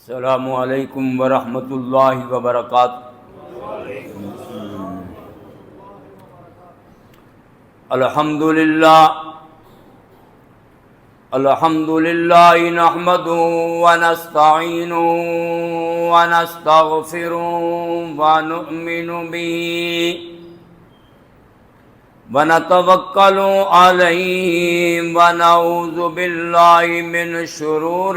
السلام علیکم ورحمۃ اللہ وبرکاتہ۔ الحمد للہ نحمده ونستعینه ونستغفره ونؤمن به ونتوکل علیہ ونعوذ باللہ من شرور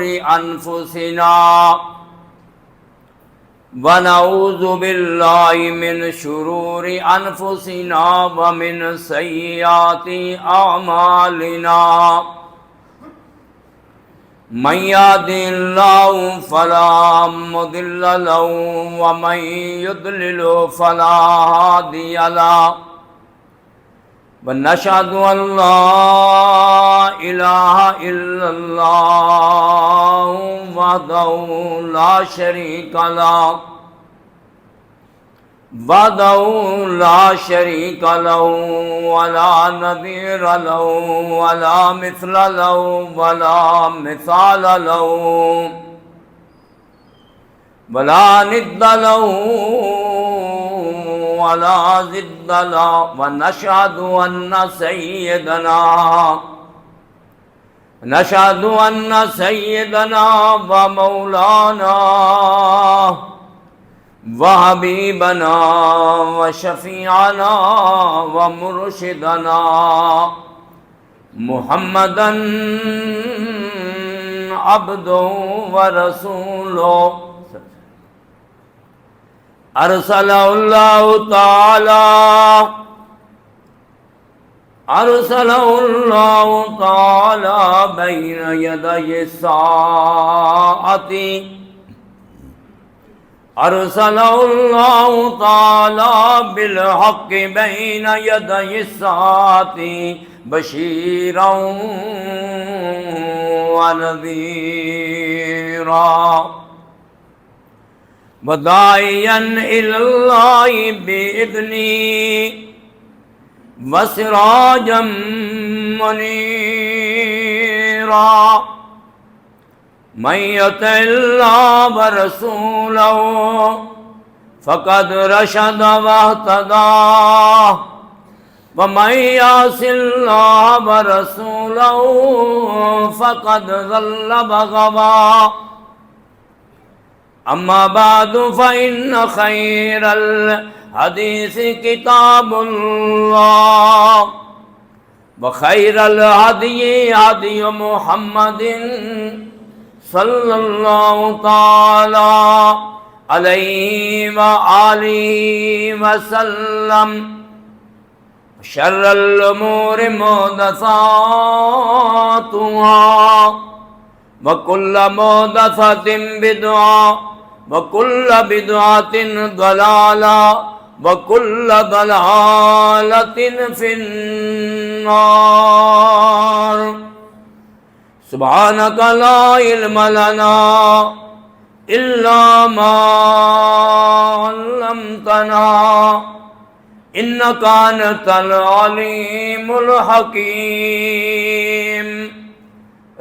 انفسنا ومن سیئات اعمالنا من يهد الله فلا مضل له ومن يضلل فلا هادي له ونشهد أن لا إله إلا الله وحده لا شريك له ولا نظير له ولا مثل له ولا مثال له ولا ند له ولا ضد له ونشهد أن سيدنا ومولانا وحبيبنا وشفيعنا ومرشدنا محمدا عبده ورسوله أرسله الله تعالى بين يدي الساعة أرسله الله تعالى بالحق بين يدي الساعة بشيرا ونذيرا وداعيا إلى الله بإذنه وسراجا منيرا من يطع الله ورسوله فقد رشد واهتدى ومن يعص الله ورسوله فقد ضل وغوى أما بعد فإن خير الحديث كتاب الله وخير الهدي هدي محمد صلى الله تعالى عليه وآله وسلم شر الأمور محدثاتها وكل محدثة بدعة وكل بدعة ضلالة وكل ضلالة في النار سبحانك لا علم لنا إلا ما علمتنا إنك أنت العليم الحكيم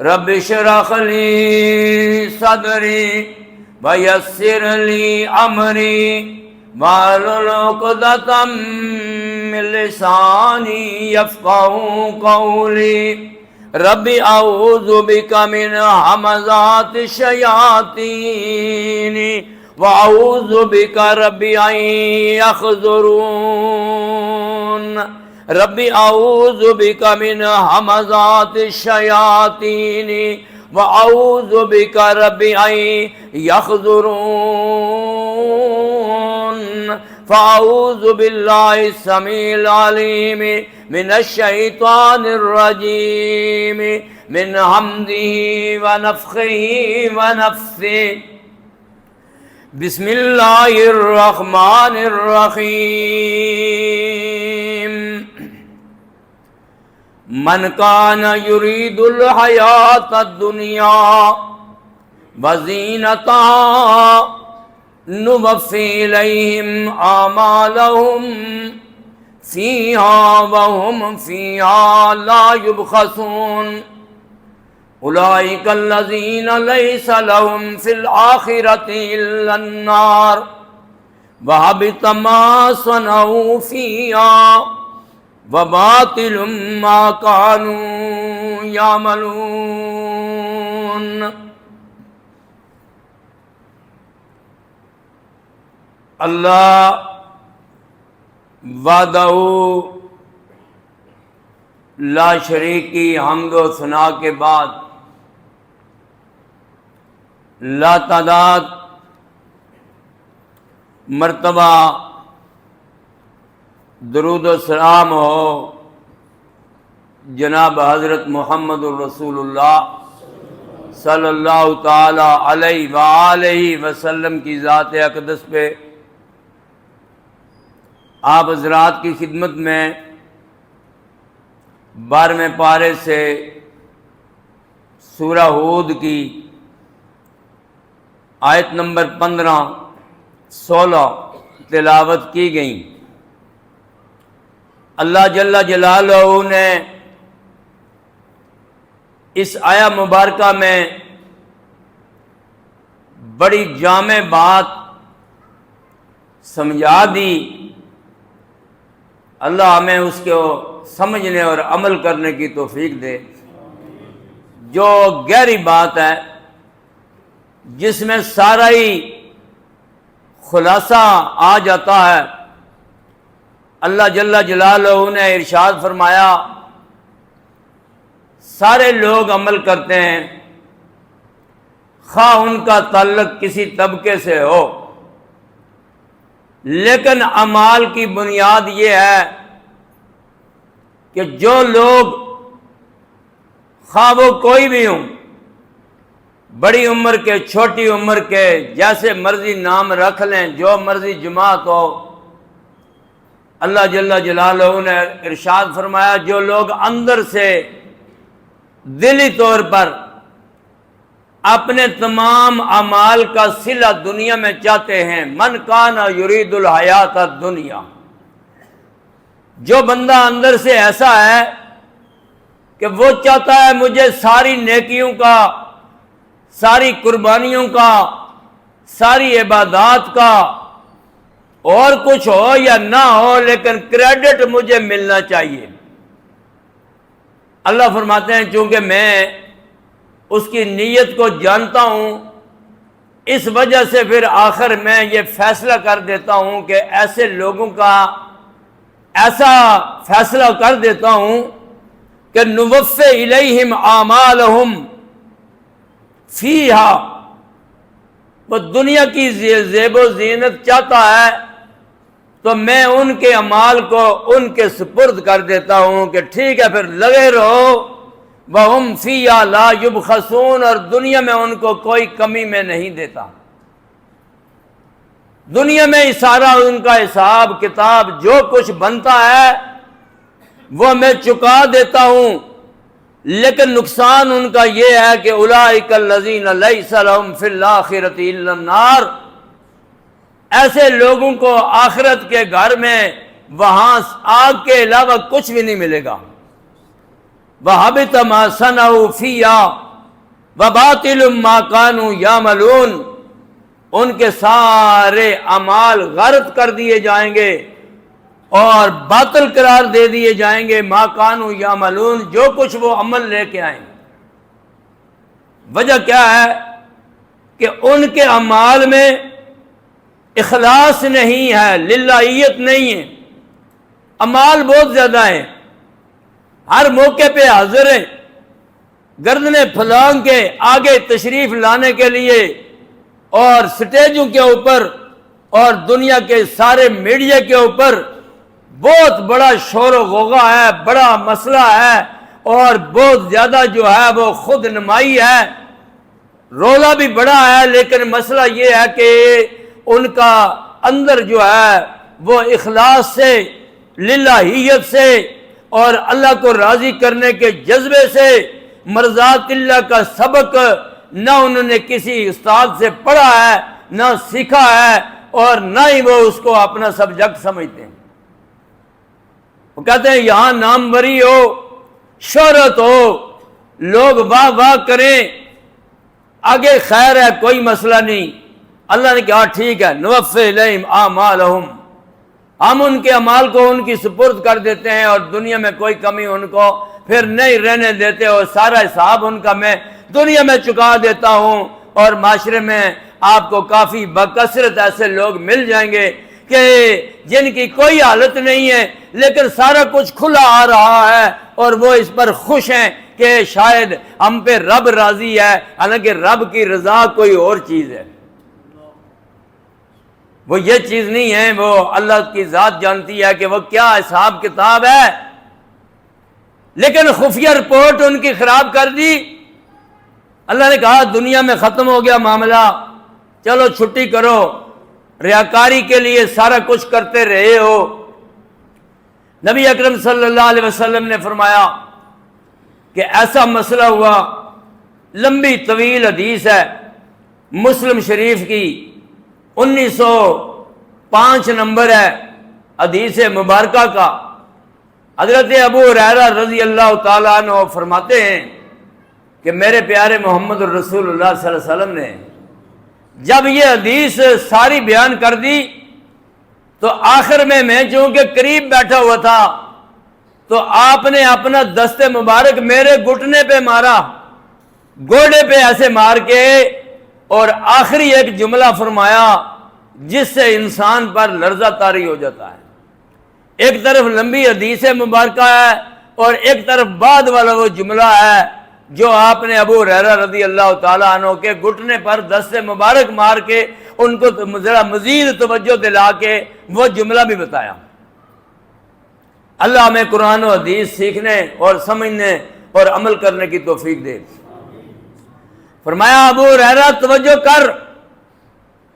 رب اشرح لي صدري ويسر لي أمري واحلل عقدة من لساني يفقهوا قولي رب اعوذ بك من همزات الشياطين واعوذ بك رب ان يحضرون رب اعوذ بك من همزات الشياطين واعوذ بك رب ان يحضرون فاعوذ بالله السميع العليم من الشيطان الرجيم من حمده ونفخه ونفثه بسم الله الرحمن الرحيم من كان يريد الحياة الدنيا وزينتها نوفي إليهم أعمالهم فيها وهم فيها لا يبخسون اولئک الذین لیس لهم فی الآخرۃ الا النار وحبط ما صنعوا فیہا وباطل ما كانوا يعملون۔ اللہ وحدہ لا شریک کی حمد و ثنا کے بعد لا تعداد مرتبہ درود و سلام ہو جناب حضرت محمد الرسول اللہ صلی اللہ تعالی علیہ وآلہ وسلم کی ذات اقدس پہ۔ آپ حضرات کی خدمت میں 12ویں پارے سے سورہ ہود کی آیت نمبر 15 16 تلاوت کی گئیں۔ اللہ جل جلالہ نے اس آیہ مبارکہ میں بڑی جامع بات سمجھا دی۔ اللہ ہمیں اس کو سمجھنے اور عمل کرنے کی توفیق دے۔ جو گہری بات ہے جس میں سارا ہی خلاصہ آ جاتا ہے، اللہ جل جلالہ نے ارشاد فرمایا سارے لوگ عمل کرتے ہیں، خواہ ان کا تعلق کسی طبقے سے ہو، لیکن اعمال کی بنیاد یہ ہے کہ جو لوگ خواہ وہ کوئی بھی ہوں، بڑی عمر کے چھوٹی عمر کے، جیسے مرضی نام رکھ لیں، جو مرضی جماعت ہو، اللہ جل جلالہ نے ارشاد فرمایا جو لوگ اندر سے دلی طور پر اپنے تمام اعمال کا صلہ دنیا میں چاہتے ہیں، من کان یرید الحیات الدنیا، جو بندہ اندر سے ایسا ہے کہ وہ چاہتا ہے مجھے ساری نیکیوں کا، ساری قربانیوں کا، ساری عبادات کا، اور کچھ ہو یا نہ ہو لیکن کریڈٹ مجھے ملنا چاہیے۔ اللہ فرماتے ہیں چونکہ میں اس کی نیت کو جانتا ہوں، اس وجہ سے پھر آخر میں یہ فیصلہ کر دیتا ہوں کہ ایسے لوگوں کا ایسا فیصلہ کر دیتا ہوں کہ نوفی الیہم اعمالہم فیہا، وہ دنیا کی زیب و زینت چاہتا ہے تو میں ان کے اعمال کو ان کے سپرد کر دیتا ہوں کہ ٹھیک ہے پھر لگے رہو، وَهُمْ فِيهَا لَا يُبْخَسُونَ، اور دنیا میں ان کو کوئی کمی میں نہیں دیتا۔ دنیا میں سارا ان کا حساب کتاب جو کچھ بنتا ہے وہ میں چکا دیتا ہوں، لیکن نقصان ان کا یہ ہے کہ اولئک الذین لیس لہم فی الآخرۃ الا النار، ایسے لوگوں کو آخرت کے گھر میں وہاں آگ کے علاوہ کچھ بھی نہیں ملے گا۔ وَحَبِطَ مَا صَنَعُوا فِيهَا وَبَاطِلٌ مَا كَانُوا يَعْمَلُونَ، ان کے سارے اعمال غرق کر دیے جائیں گے اور باطل قرار دے دیے جائیں گے، ما كانوا يعملون، جو کچھ وہ عمل لے کے آئیں۔ وجہ کیا ہے کہ ان کے اعمال میں اخلاص نہیں ہے، للہیت نہیں ہے۔ اعمال بہت زیادہ ہیں، ہر موقع پہ حاضر ہیں، گردنیں پھلانگ کے آگے تشریف لانے کے لیے اور سٹیجوں کے اوپر اور دنیا کے سارے میڈیا کے اوپر بہت بڑا شور و غوغا ہے، بڑا مسئلہ ہے، اور بہت زیادہ جو ہے وہ خود نمائی ہے، رولا بھی بڑا ہے، لیکن مسئلہ یہ ہے کہ ان کا اندر جو ہے وہ اخلاص سے، للہیت سے اور اللہ کو راضی کرنے کے جذبے سے مرضات اللہ کا سبق نہ انہوں نے کسی استاد سے پڑھا ہے، نہ سیکھا ہے، اور نہ ہی وہ اس کو اپنا سبجیکٹ سمجھتے ہیں۔ وہ کہتے ہیں یہاں ناموری ہو، شہرت ہو، لوگ واہ واہ کریں، آگے خیر ہے، کوئی مسئلہ نہیں۔ اللہ نے کہا ٹھیک ہے، نوفی الیہم اعمالہم، ہم ان کے اعمال کو ان کی سپرد کر دیتے ہیں اور دنیا میں کوئی کمی ان کو پھر نہیں رہنے دیتے، اور سارا حساب ان کا میں دنیا میں چکا دیتا ہوں، اور معاشرے میں آپ کو کافی بکثرت ایسے لوگ مل جائیں گے کہ جن کی کوئی حالت نہیں ہے لیکن سارا کچھ کھلا آ رہا ہے اور وہ اس پر خوش ہیں کہ شاید ہم پہ رب راضی ہے، حالانکہ رب کی رضا کوئی اور چیز ہے، وہ یہ چیز نہیں ہے، وہ اللہ کی ذات جانتی ہے کہ وہ کیا حساب کتاب ہے۔ لیکن خفیہ رپورٹ ان کی خراب کر دی۔ اللہ نے کہا دنیا میں ختم ہو گیا معاملہ، چلو چھٹی کرو، ریاکاری کے لیے سارا کچھ کرتے رہے ہو۔ نبی اکرم صلی اللہ علیہ وسلم نے فرمایا کہ ایسا مسئلہ ہوا، لمبی طویل حدیث ہے، مسلم شریف کی 1905 نمبر ہے حدیث مبارکہ کا۔ حضرت ابو ہریرہ رضی اللہ تعالیٰ عنہ فرماتے ہیں کہ میرے پیارے محمد الرسول اللہ صلی اللہ علیہ وسلم نے جب یہ حدیث ساری بیان کر دی تو آخر میں چونکہ قریب بیٹھا ہوا تھا تو آپ نے اپنا دست مبارک میرے گھٹنے پہ مارا، گوڑے پہ ایسے مار کے، اور آخری ایک جملہ فرمایا جس سے انسان پر لرزہ طاری ہو جاتا ہے۔ ایک طرف لمبی حدیث مبارکہ ہے اور ایک طرف بعد والا وہ جملہ ہے جو آپ نے ابو ہریرہ رضی اللہ تعالیٰ عنہ کے گھٹنے پر دست مبارک مار کے ان کو ذرا مزید توجہ دلا کے وہ جملہ بھی بتایا۔ اللہ ہمیں قرآن و حدیث سیکھنے اور سمجھنے اور عمل کرنے کی توفیق دے۔ فرمایا ابو ہریرہ توجہ کر۔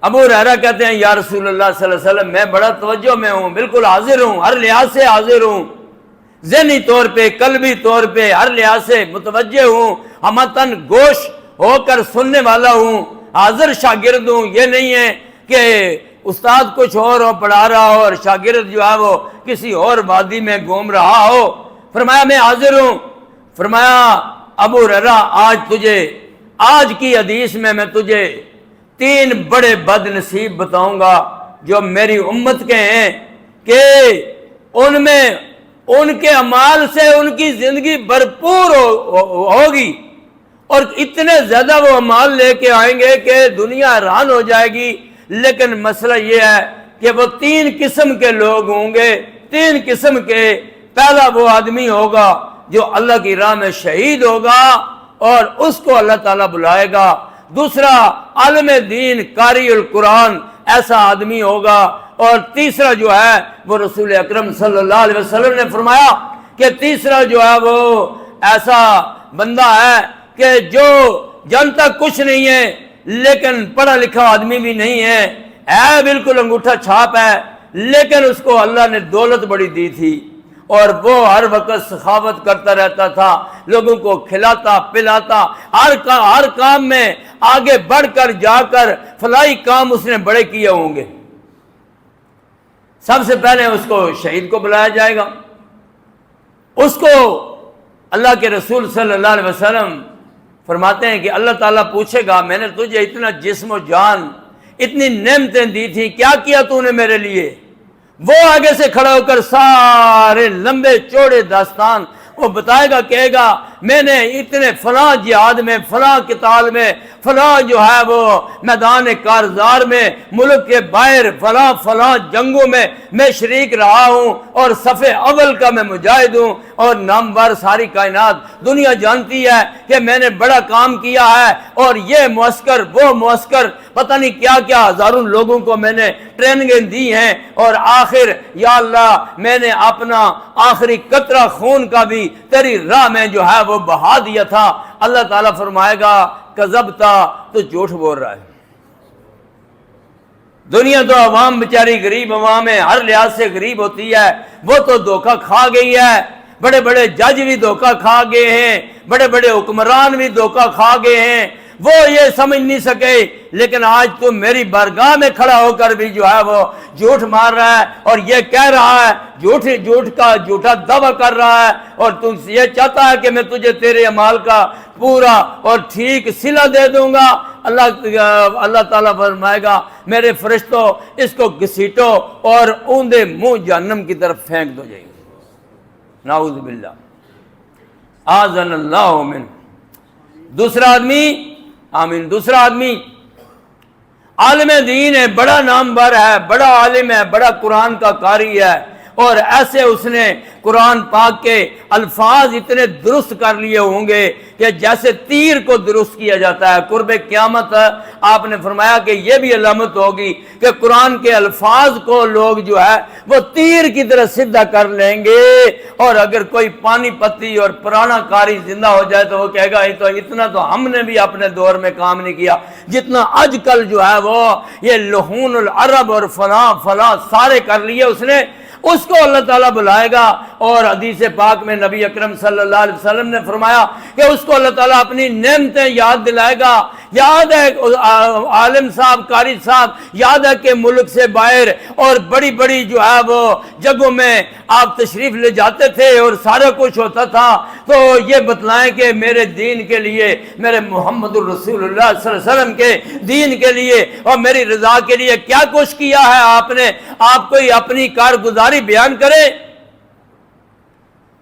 ابو ہریرہ کہتے ہیں یا رسول اللہ صلی اللہ علیہ وسلم میں بڑا توجہ میں ہوں، بالکل حاضر ہوں، ہر لحاظ سے حاضر ہوں، ذہنی طور پہ قلبی طور پہ ہر لحاظ سے متوجہ ہوں، ہمتن گوش ہو کر سننے والا ہوں، حاضر شاگرد ہوں۔ یہ نہیں ہے کہ استاد کچھ اور ہو پڑھا رہا ہو اور شاگرد جو ہے وہ کسی اور وادی میں گھوم رہا ہو۔ فرمایا میں حاضر ہوں۔ فرمایا ابو ہریرہ آج کی حدیث میں تجھے 3 بڑے بد نصیب بتاؤں گا جو میری امت کے ہیں کہ ان میں ان کے اعمال سے ان کی زندگی بھرپور ہوگی اور اتنے زیادہ وہ اعمال لے کے آئیں گے کہ دنیا حیران ہو جائے گی۔ لیکن مسئلہ یہ ہے کہ وہ 3 قسم کے لوگ ہوں گے، 3 قسم کے۔ پہلا وہ آدمی ہوگا جو اللہ کی راہ میں شہید ہوگا اور اس کو اللہ تعالیٰ بلائے گا۔ دوسرا عالم دین قاری القرآن ایسا آدمی ہوگا، اور تیسرا جو ہے وہ رسول اکرم صلی اللہ علیہ وسلم نے فرمایا کہ تیسرا جو ہے وہ ایسا بندہ ہے کہ جو جانتا کچھ نہیں ہے لیکن پڑھا لکھا آدمی بھی نہیں ہے بالکل انگوٹھا چھاپ ہے، لیکن اس کو اللہ نے دولت بڑی دی تھی اور وہ ہر وقت سخاوت کرتا رہتا تھا، لوگوں کو کھلاتا پلاتا، ہر کام میں آگے بڑھ کر جا کر فلاحی کام اس نے بڑے کیے ہوں گے۔ سب سے پہلے اس کو شہید کو بلایا جائے گا، اس کو اللہ کے رسول صلی اللہ علیہ وسلم فرماتے ہیں کہ اللہ تعالیٰ پوچھے گا میں نے تجھے اتنا جسم و جان اتنی نعمتیں دی تھی، کیا کیا تو نے میرے لیے؟ وہ آگے سے کھڑا ہو کر سارے لمبے چوڑے داستان وہ بتائے گا، کہے گا میں نے اتنے فلاں جہاد میں، فلاں قتال میں، فلاں جو ہے وہ میدان کارزار میں، ملک کے باہر فلاں جنگوں میں شریک رہا ہوں اور صف اول کا میں مجاہد ہوں، اور نامور ساری کائنات دنیا جانتی ہے کہ میں نے بڑا کام کیا ہے، اور یہ معسکر وہ معسکر پتہ نہیں کیا کیا ہزاروں لوگوں کو میں نے ٹریننگیں دی ہیں، اور آخر یا اللہ میں نے اپنا آخری قطرہ خون کا بھی تیری راہ میں جو ہے وہ بہا دیا تھا۔ اللہ تعالیٰ فرمائے گا کذبتا، تو جھوٹ بول رہا ہے۔ دنیا تو عوام بیچاری غریب عوام ہے، ہر لحاظ سے غریب ہوتی ہے، وہ تو دھوکہ کھا گئی ہے، بڑے بڑے جج بھی دھوکہ کھا گئے ہیں، بڑے بڑے حکمران بھی دھوکہ کھا گئے ہیں، وہ یہ سمجھ نہیں سکے، لیکن آج تو میری بارگاہ میں کھڑا ہو کر بھی جو ہے وہ جھوٹ مار رہا ہے اور یہ کہہ رہا ہے، جھوٹا دعویٰ کر رہا ہے، اور تم یہ چاہتا ہے کہ میں تجھے تیرے اعمال کا پورا اور ٹھیک صلہ دے دوں گا۔ اللہ تعالیٰ فرمائے گا میرے فرشتوں اس کو گھسیٹو اور اوندے منہ جہنم کی طرف پھینک دو جائے گا، نعوذ باللہ، آذن اللہ من۔ دوسرا آدمی عالم دین ہے، بڑا نامور ہے، بڑا عالم ہے، بڑا قرآن کا قاری ہے، اور ایسے اس نے قرآن پاک کے الفاظ اتنے درست کر لیے ہوں گے کہ جیسے تیر کو درست کیا جاتا ہے۔ قرب قیامت آپ نے فرمایا کہ یہ بھی علامت ہوگی کہ قرآن کے الفاظ کو لوگ جو ہے وہ تیر کی طرح سیدھا کر لیں گے، اور اگر کوئی پانی پتی اور پرانا قاری زندہ ہو جائے تو وہ کہے گا اتنا تو ہم نے بھی اپنے دور میں کام نہیں کیا جتنا آج کل جو ہے وہ یہ لہون العرب اور فلاں سارے کر لیے اس نے۔ اس کو اللہ تعالیٰ بلائے گا، اور حدیث پاک میں نبی اکرم صلی اللہ علیہ وسلم نے فرمایا کہ اس کو اللہ تعالیٰ اپنی نعمتیں یاد دلائے گا۔ یاد ہے عالم صاحب، قاری صاحب، یاد ہے کہ ملک سے باہر اور بڑی بڑی جو ہے وہ جگہوں میں آپ تشریف لے جاتے تھے اور سارا کچھ ہوتا تھا، تو یہ بتلائیں کہ میرے دین کے لیے، میرے محمد الرسول اللہ صلی اللہ علیہ وسلم کے دین کے لیے اور میری رضا کے لیے کیا کچھ کیا ہے آپ نے۔ آپ کوئی اپنی کارگزاری بیان کرے،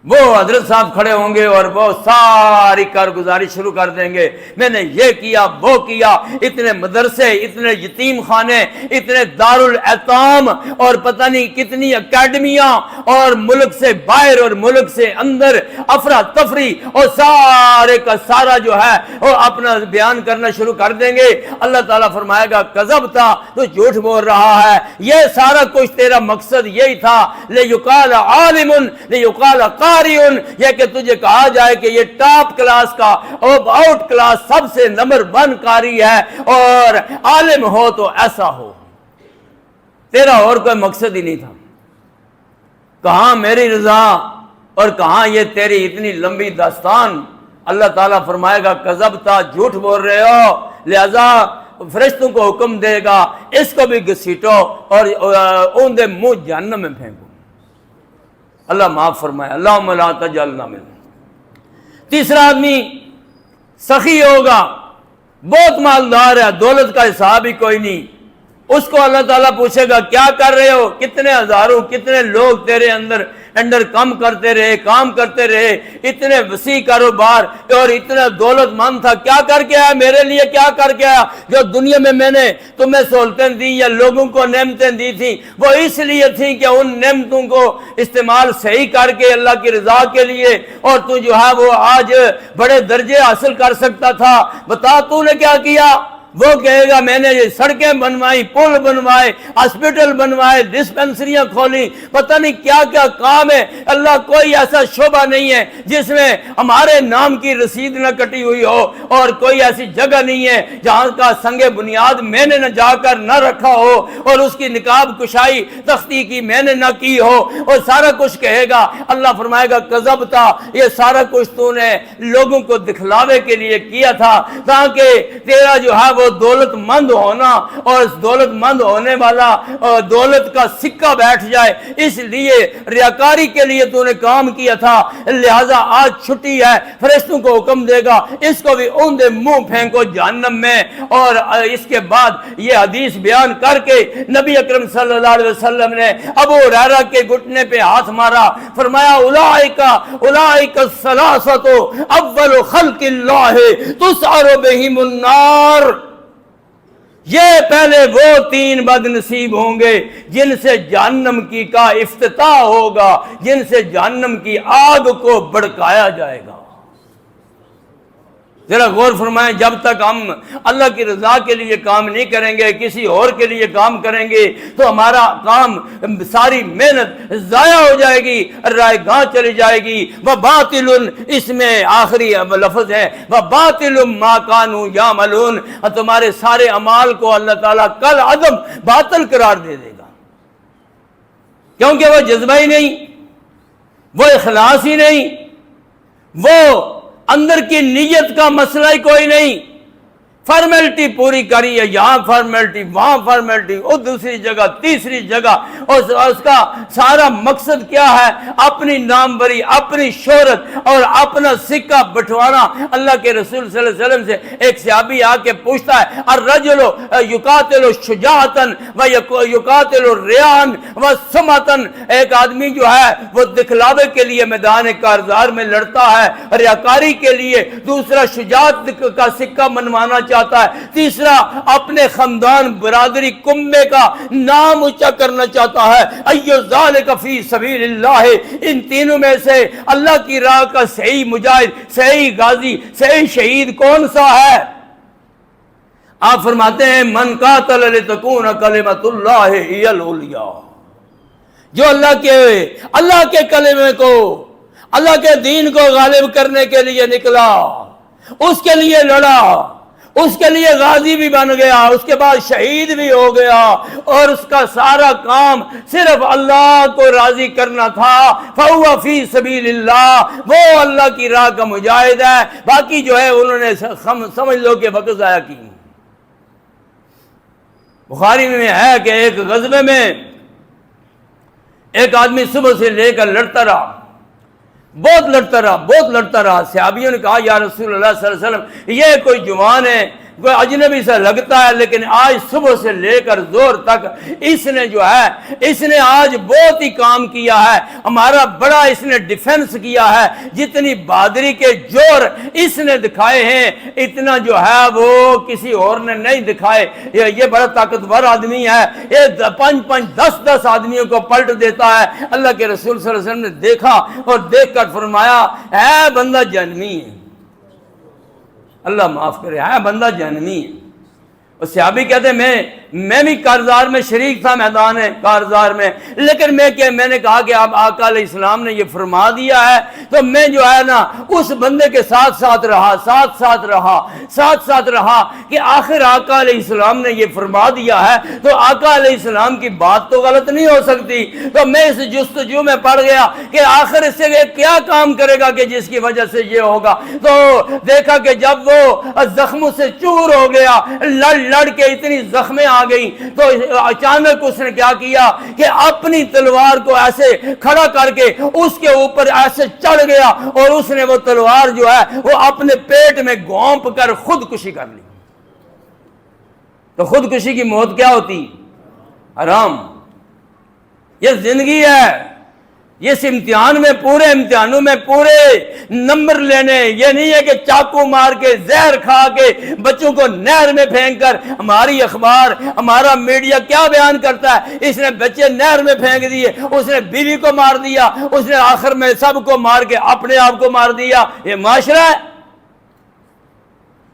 وہ حضرت صاحب کھڑے ہوں گے اور وہ ساری کارگزاری شروع کر دیں گے، میں نے یہ کیا وہ کیا، اتنے مدرسے، اتنے یتیم خانے، اتنے دارالایتام اور پتہ نہیں کتنی اکیڈمیاں، اور ملک سے باہر اور ملک سے اندر افراتفری، اور سارے کا سارا جو ہے وہ اپنا بیان کرنا شروع کر دیں گے۔ اللہ تعالیٰ فرمائے گا کذبتا، تو جھوٹ بول رہا ہے، یہ سارا کچھ تیرا مقصد یہی تھا، لیقال عالم لیقال قاریٌ، یہ کہ تجھے کہا جائے کہ یہ ٹاپ کلاس کا آؤٹ کلاس سب سے نمبر 1 قاری ہے، اور عالم ہو تو ایسا ہو، تیرا اور کوئی مقصد ہی نہیں تھا۔ کہاں میری رضا اور کہاں یہ تیری اتنی لمبی داستان۔ اللہ تعالیٰ فرمائے گا کذبتا، جھوٹ بول رہے ہو، لہذا فرشتوں کو حکم دے گا اس کو بھی گھسیٹو اور اوندے منہ جہنم میں پھینکو۔ اللہ معاف فرمائے، اللہم لا تجعلنا منہم۔ تیسرا آدمی سخی ہوگا، بہت مالدار ہے، دولت کا حساب ہی کوئی نہیں، اس کو اللہ تعالیٰ پوچھے گا کیا کر رہے ہو، کتنے ہزاروں کتنے لوگ تیرے اندر کام کرتے رہے، اتنے وسیع کاروبار اور اتنا دولت مند تھا، کیا کر کے آیا میرے لیے، کیا کر کے آیا؟ جو دنیا میں نے تمہیں سہولتیں دی یا لوگوں کو نعمتیں دی تھیں، وہ اس لیے تھیں کہ ان نعمتوں کو استعمال صحیح کر کے اللہ کی رضا کے لیے، اور تو جو ہے وہ آج بڑے درجے حاصل کر سکتا تھا۔ بتا تو نے کیا کیا؟ وہ کہے گا میں نے یہ سڑکیں بنوائی، پل بنوائے، ہاسپٹل بنوائے، ڈسپنسریاں کھولی، پتہ نہیں کیا کیا کام ہے۔ اللہ کوئی ایسا شعبہ نہیں ہے جس میں ہمارے نام کی رسید نہ کٹی ہوئی ہو، اور کوئی ایسی جگہ نہیں ہے جہاں کا سنگ بنیاد میں نے نہ جا کر نہ رکھا ہو، اور اس کی نقاب کشائی تختی کی میں نے نہ کی ہو، اور سارا کچھ کہے گا۔ اللہ فرمائے گا کذبتا، یہ سارا کچھ تو نے لوگوں کو دکھلاوے کے لیے کیا تھا، تاکہ تیرا جو ہے وہ دولت مند ہونا اور دولت مند ہونے والا دولت کا سکہ بیٹھ جائے، اس لیے ریاکاری کے لیے تو نے کام کیا تھا، لہذا آج چھٹی ہے، فرشتوں کو حکم دے گا اس کو بھی اوندے منہ پھینکو جہنم میں۔ اور اس کے بعد یہ حدیث بیان کر کے نبی اکرم صلی اللہ علیہ وسلم نے ابو ہریرہ کے گھٹنے پہ ہاتھ مارا، فرمایا اولئک الثلاثۃ اول خلق اللہ تسعر بہم النار، یہ پہلے وہ 3 بد نصیب ہوں گے جن سے جہنم کی کا افتتاح ہوگا، جن سے جہنم کی آگ کو بھڑکایا جائے گا۔ ذرا غور فرمائیں، جب تک ہم اللہ کی رضا کے لیے کام نہیں کریں گے، کسی اور کے لیے کام کریں گے، تو ہمارا کام، ساری محنت ضائع ہو جائے گی، رائے گاہ چلی جائے گی۔ وَبَاطِلٌ، اس میں آخری لفظ ہے، وَبَاطِلٌ مَا كَانُوا يَعْمَلُونَ، تمہارے سارے اعمال کو اللہ تعالیٰ کل عدم باطل قرار دے دے گا، کیونکہ وہ جذبہ ہی نہیں، وہ اخلاص ہی نہیں، وہ اندر کی نیت کا مسئلہ ہی کوئی نہیں۔ فارمیلٹی پوری کری ہے، یہاں فارمیلٹی وہاں فارمیلٹی اور دوسری جگہ تیسری جگہ، اور اس کا سارا مقصد کیا ہے؟ اپنی ناموری، اپنی شہرت اور اپنا سکہ بٹوانا۔ اللہ کے رسول صلی اللہ علیہ وسلم سے ایک صحابی آ کے پوچھتا ہے الرجل یقاتل شجاعتن و یقاتل ریان و سمتن، ایک آدمی جو ہے وہ دکھلاوے کے لیے میدان کارزار میں لڑتا ہے، ریاکاری کے لیے، دوسرا شجاعت کا سکہ منوانا چاہتا ہے، تیسرا اپنے خاندان برادری کنبے کا نام اونچا کرنا چاہتا ہے۔ ایو ذالک فی سبیل اللہ، ان تینوں میں سے اللہ کی راہ کا صحیح مجاہد، صحیح غازی، صحیح شہید کون سا ہے؟ آپ فرماتے ہیں من قاتل لتکون کلمۃ اللہ ہی العلیٰ، جو اللہ کے کلمے کو، اللہ کے دین کو غالب کرنے کے لیے نکلا، اس کے لیے لڑا، اس کے لیے غازی بھی بن گیا، اس کے بعد شہید بھی ہو گیا، اور اس کا سارا کام صرف اللہ کو راضی کرنا تھا، فہو فی سبیل اللہ، وہ اللہ کی راہ کا مجاہد ہے۔ باقی جو ہے انہوں نے سمجھ لو کہ وقت ضائع کی۔ بخاری میں ہے کہ ایک غزوے میں ایک آدمی صبح سے لے کر لڑتا رہا، بہت لڑتا رہا۔ صحابیوں نے کہا یا رسول اللہ صلی اللہ علیہ وسلم، یہ کوئی جوان ہے، کوئی اجنبی سا لگتا ہے، لیکن آج صبح سے لے کر زور تک اس نے آج بہت ہی کام کیا ہے، ہمارا بڑا اس نے ڈیفنس کیا ہے، جتنی بہادری کے جور اس نے دکھائے ہیں اتنا جو ہے وہ کسی اور نے نہیں دکھائے۔ یہ بڑا طاقتور آدمی ہے، یہ 5-10 آدمیوں کو پلٹ دیتا ہے۔ اللہ کے رسول صلی اللہ علیہ وسلم نے دیکھا اور دیکھ کر فرمایا اے بندہ جہنمی ہے، اللہ معاف کرے، ہے بندہ جہنمی ہے۔ اور صحابی کہتے ہیں میں بھی کارزار میں شریک تھا، میدان کارزار میں، لیکن میں نے کہا کہ اب آقا علیہ السلام نے یہ فرما دیا ہے تو میں جو ہے نا اس بندے کے ساتھ رہا کہ آخر آقا علیہ السلام نے یہ فرما دیا ہے تو آقا علیہ السلام کی بات تو غلط نہیں ہو سکتی۔ تو میں اس جستجو میں پڑ گیا کہ آخر اس سے کیا کام کرے گا کہ جس کی وجہ سے یہ ہوگا۔ تو دیکھا کہ جب وہ زخموں سے چور ہو گیا، لڑ کے اتنی زخمیں آ گئی، تو اچانک اس نے کیا کیا کہ اپنی تلوار کو ایسے کھڑا کر کے اس کے اوپر ایسے چڑھ گیا اور اس نے وہ تلوار جو ہے وہ اپنے پیٹ میں گھونپ کر خودکشی کر لی۔ تو خودکشی کی موت کیا ہوتی؟ حرام۔ یہ زندگی ہے، اس امتحان میں، پورے امتحانوں میں پورے نمبر لینے، یہ نہیں ہے کہ چاقو مار کے، زہر کھا کے بچوں کو نہر میں پھینک کر۔ ہماری اخبار، ہمارا میڈیا کیا بیان کرتا ہے؟ اس نے بچے نہر میں پھینک دیے، اس نے بیوی کو مار دیا، اس نے آخر میں سب کو مار کے اپنے آپ کو مار دیا۔ یہ معاشرہ ہے؟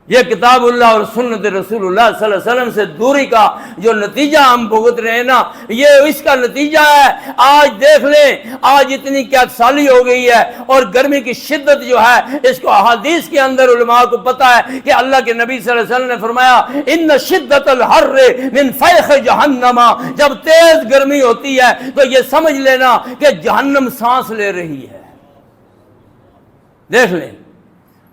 یہ کتاب اللہ اور سنت رسول اللہ صلی اللہ علیہ وسلم سے دوری کا جو نتیجہ ہم بھگت رہے ہیں نا، یہ اس کا نتیجہ ہے۔ آج دیکھ لیں، آج اتنی کیا سالی ہو گئی ہے، اور گرمی کی شدت جو ہے اس کو احادیث کے اندر علماء کو پتا ہے کہ اللہ کے نبی صلی اللہ علیہ وسلم نے فرمایا ان شدت الحر من فیخ جہنم، جب تیز گرمی ہوتی ہے تو یہ سمجھ لینا کہ جہنم سانس لے رہی ہے۔ دیکھ لیں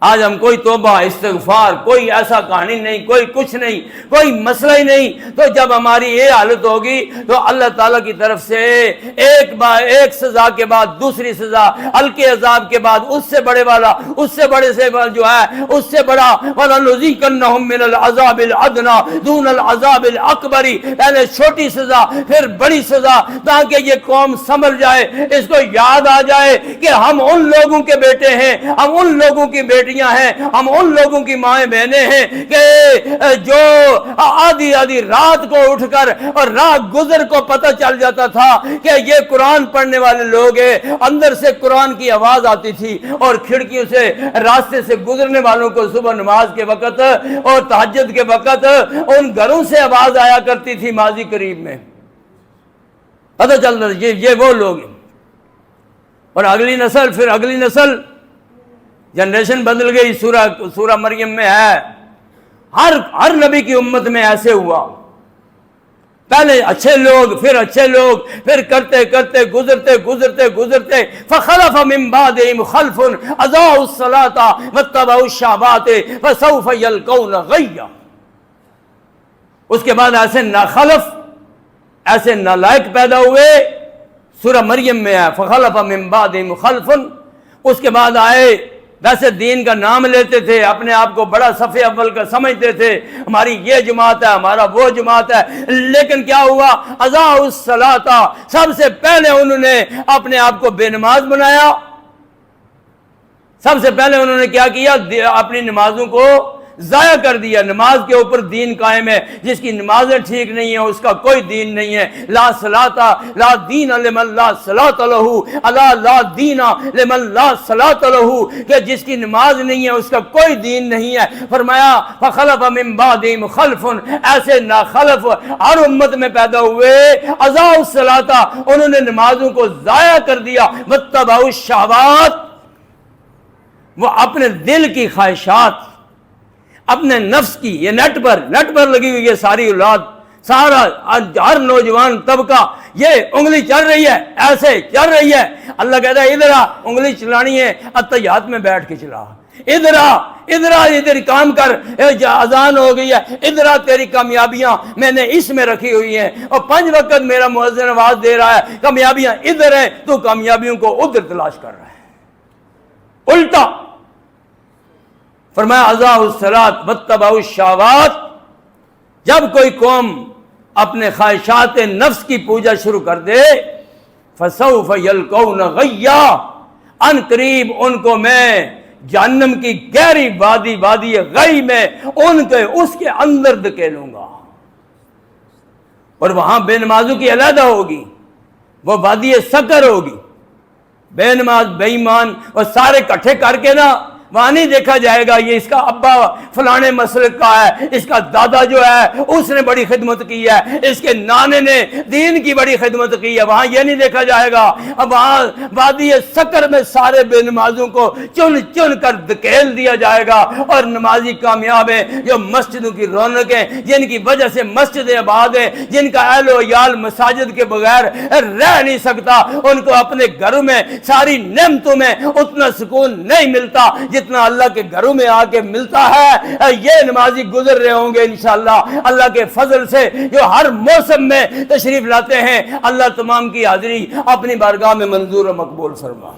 آج ہم کوئی توبہ استغفار، کوئی ایسا کہانی نہیں، کوئی کچھ نہیں، کوئی مسئلہ ہی نہیں۔ تو جب ہماری یہ حالت ہوگی تو اللہ تعالیٰ کی طرف سے ایک سزا کے بعد دوسری سزا، ہلکے عذاب کے بعد اس سے بڑے والا، اس سے بڑے سے جو ہے اس سے بڑا، وَلَنُذِيقَنَّهُم مِّنَ الْعَذَابِ الْأَدْنَىٰ دُونَ الْعَذَابِ الْأَكْبَرِ، پہلے چھوٹی سزا پھر بڑی سزا، تاکہ یہ قوم سنبھل جائے، اس کو یاد آ جائے کہ ہم ان لوگوں کے بیٹے ہیں، ہم ان لوگوں کی بیٹی ہیں، ہم ان لوگوں کی مائیں بہنیں ہیں کہ جو آدھی رات کو اٹھ کر اور رات گزر کو پتہ چل جاتا تھا کہ یہ قرآن پڑھنے والے لوگ ہیں، اندر سے قرآن کی آواز آتی تھی، اور کھڑکیوں سے راستے سے گزرنے والوں کو صبح نماز کے وقت اور تہجد کے وقت ان گھروں سے آواز آیا کرتی تھی ماضی قریب میں، پتہ چل رہا یہ وہ لوگ ہیں۔ اور اگلی نسل جنریشن بدل گئی۔ سورہ مریم میں ہے، ہر نبی کی امت میں ایسے ہوا، پہلے اچھے لوگ، پھر کرتے گزرتے فخلف من بعدہم خلف اضاعوا الصلاۃ واتبعوا الشہوات فسوف یلقون غیا۔ اس کے بعد ایسے ناخلف، ایسے نالائق پیدا ہوئے، سورہ مریم میں ہے فخلف من بعدہم خلف، اس کے بعد آئے ویسے دین کا نام لیتے تھے، اپنے آپ کو بڑا صف اول کا سمجھتے تھے، ہماری یہ جماعت ہے، ہمارا وہ جماعت ہے، لیکن کیا ہوا؟ اضاعوا الصلاۃ، سب سے پہلے انہوں نے اپنے آپ کو بے نماز بنایا، سب سے پہلے انہوں نے کیا کیا؟ اپنی نمازوں کو ضائع کر دیا۔ نماز کے اوپر دین قائم ہے، جس کی نمازیں ٹھیک نہیں ہیں اس کا کوئی دین نہیں ہے۔ لا صلاۃ لا دین لمن لا صلاۃ لہ، الا لا دین لمن لا صلاۃ لہ، کہ جس کی نماز نہیں ہے اس کا کوئی دین نہیں ہے۔ فرمایا فخلف من بعدہم خلف، ایسے ناخلف ہر امت میں پیدا ہوئے، اضاعوا الصلاۃ، انہوں نے نمازوں کو ضائع کر دیا، واتبعوا الشہوات، وہ اپنے دل کی خواہشات، اپنے نفس کی، یہ نیٹ پر لگی ہوئی ہے ساری اولاد، سارا ہر نوجوان طبقہ یہ انگلی چل رہی ہے، ایسے چل رہی ہے۔ اللہ کہتا ہے ادھر آ، انگلی چلانی ہے اتحیات میں بیٹھ کے چلا، ادھر آ ادھر کام کر، اذان ہو گئی ہے، ادھر آ، تیری کامیابیاں میں نے اس میں رکھی ہوئی ہیں، اور 5 وقت میرا مؤذن آواز دے رہا ہے، کامیابیاں ادھر ہیں، تو کامیابیوں کو ادھر تلاش کر رہا ہے، الٹا۔ فرمایا اضاعوا الصلاۃ واتبعوا الشہوات، جب کوئی قوم اپنے خواہشات نفس کی پوجا شروع کر دے، فسوف یلقون غیا، ان قریب ان کو میں جہنم کی گہری وادی غی میں ان کے اس کے اندر دھکیلوں گا، اور وہاں بے نمازوں کی علیحدہ ہوگی، وہ وادی سقر ہوگی، بے نماز بے ایمان اور سارے کٹھے کر کے نا، وہاں نہیں دیکھا جائے گا یہ اس کا ابا فلانے مسلک کا ہے، اس کا دادا جو ہے اس نے بڑی خدمت کی ہے، اس کے نانے نے دین کی بڑی خدمت کی ہے، وہاں یہ نہیں دیکھا جائے گا۔ اب وہاں وادی سقر میں سارے بے نمازوں کو چن چن کر دھکیل دیا جائے گا، اور نمازی کامیاب ہیں جو مسجدوں کی رونقیں، جن کی وجہ سے مسجدیں آباد ہیں، جن کا اہل و عیال مساجد کے بغیر رہ نہیں سکتا، ان کو اپنے گھروں میں ساری نعمتوں میں اتنا سکون نہیں ملتا جتنا اللہ کے گھروں میں آ کے ملتا ہے۔ یہ نمازی گزر رہے ہوں گے انشاءاللہ اللہ کے فضل سے، جو ہر موسم میں تشریف لاتے ہیں، اللہ تمام کی حاضری اپنی بارگاہ میں منظور و مقبول فرما۔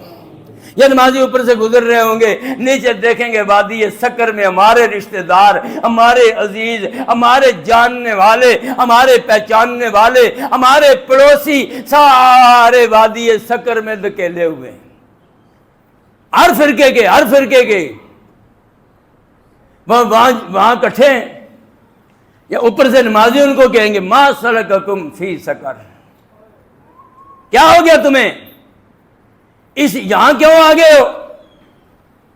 یہ نمازی اوپر سے گزر رہے ہوں گے، نیچے دیکھیں گے وادی سقر میں ہمارے رشتہ دار، ہمارے عزیز، ہمارے جاننے والے، ہمارے پہچاننے والے، ہمارے پڑوسی، سارے وادی سقر میں دھکیلے ہوئے، ہر فرقے کے وہاں کٹھے ہیں۔ یا اوپر سے نمازی ان کو کہیں گے ما سلککم فی سقر، کیا ہو گیا تمہیں، اس یہاں کیوں آ گئے ہو؟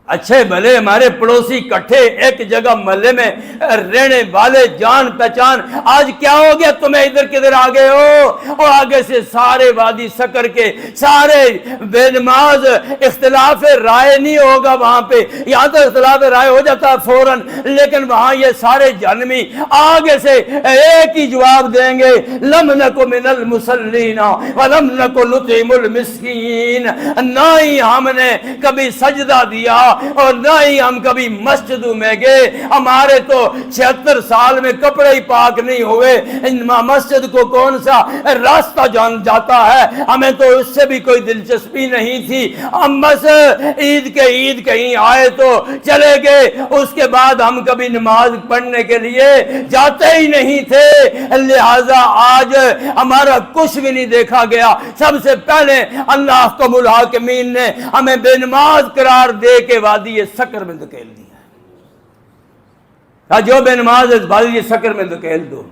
اچھے بھلے ہمارے پڑوسی کٹھے ایک جگہ محلے میں رہنے والے، جان پہچان، آج کیا ہو گیا تمہیں ادھر کدھر آ گئے ہو؟ اور آگے سے سارے وادی سقر کے سارے بے نماز، اختلاف رائے نہیں ہوگا وہاں پہ، یہاں تو اختلاف رائے ہو جاتا ہے فوراً، لیکن وہاں یہ سارے جہنمی آگے سے ایک ہی جواب دیں گے، لم نک من المصلین ولم نک نطعم المسکین، نہ ہی ہم نے کبھی سجدہ دیا اور نہ ہی ہم کبھی مسجدوں میں گئے، ہمارے تو 76 سال میں کپڑے ہی پاک نہیں ہوئے، مسجد کو کون سا راستہ جان جاتا ہے، ہمیں تو اس سے بھی کوئی دلچسپی نہیں تھی، ہم بس عید کے عید کہیں آئے تو چلے گئے، اس کے بعد ہم کبھی نماز پڑھنے کے لیے جاتے ہی نہیں تھے، لہذا آج ہمارا کچھ بھی نہیں دیکھا گیا۔ سب سے پہلے اللہ حکم الحاکمین نے ہمیں بے نماز قرار دے کے وادی سقر میں دھکیل دیا، جو بے نماز ہے وادی سقر میں دھکیل دو۔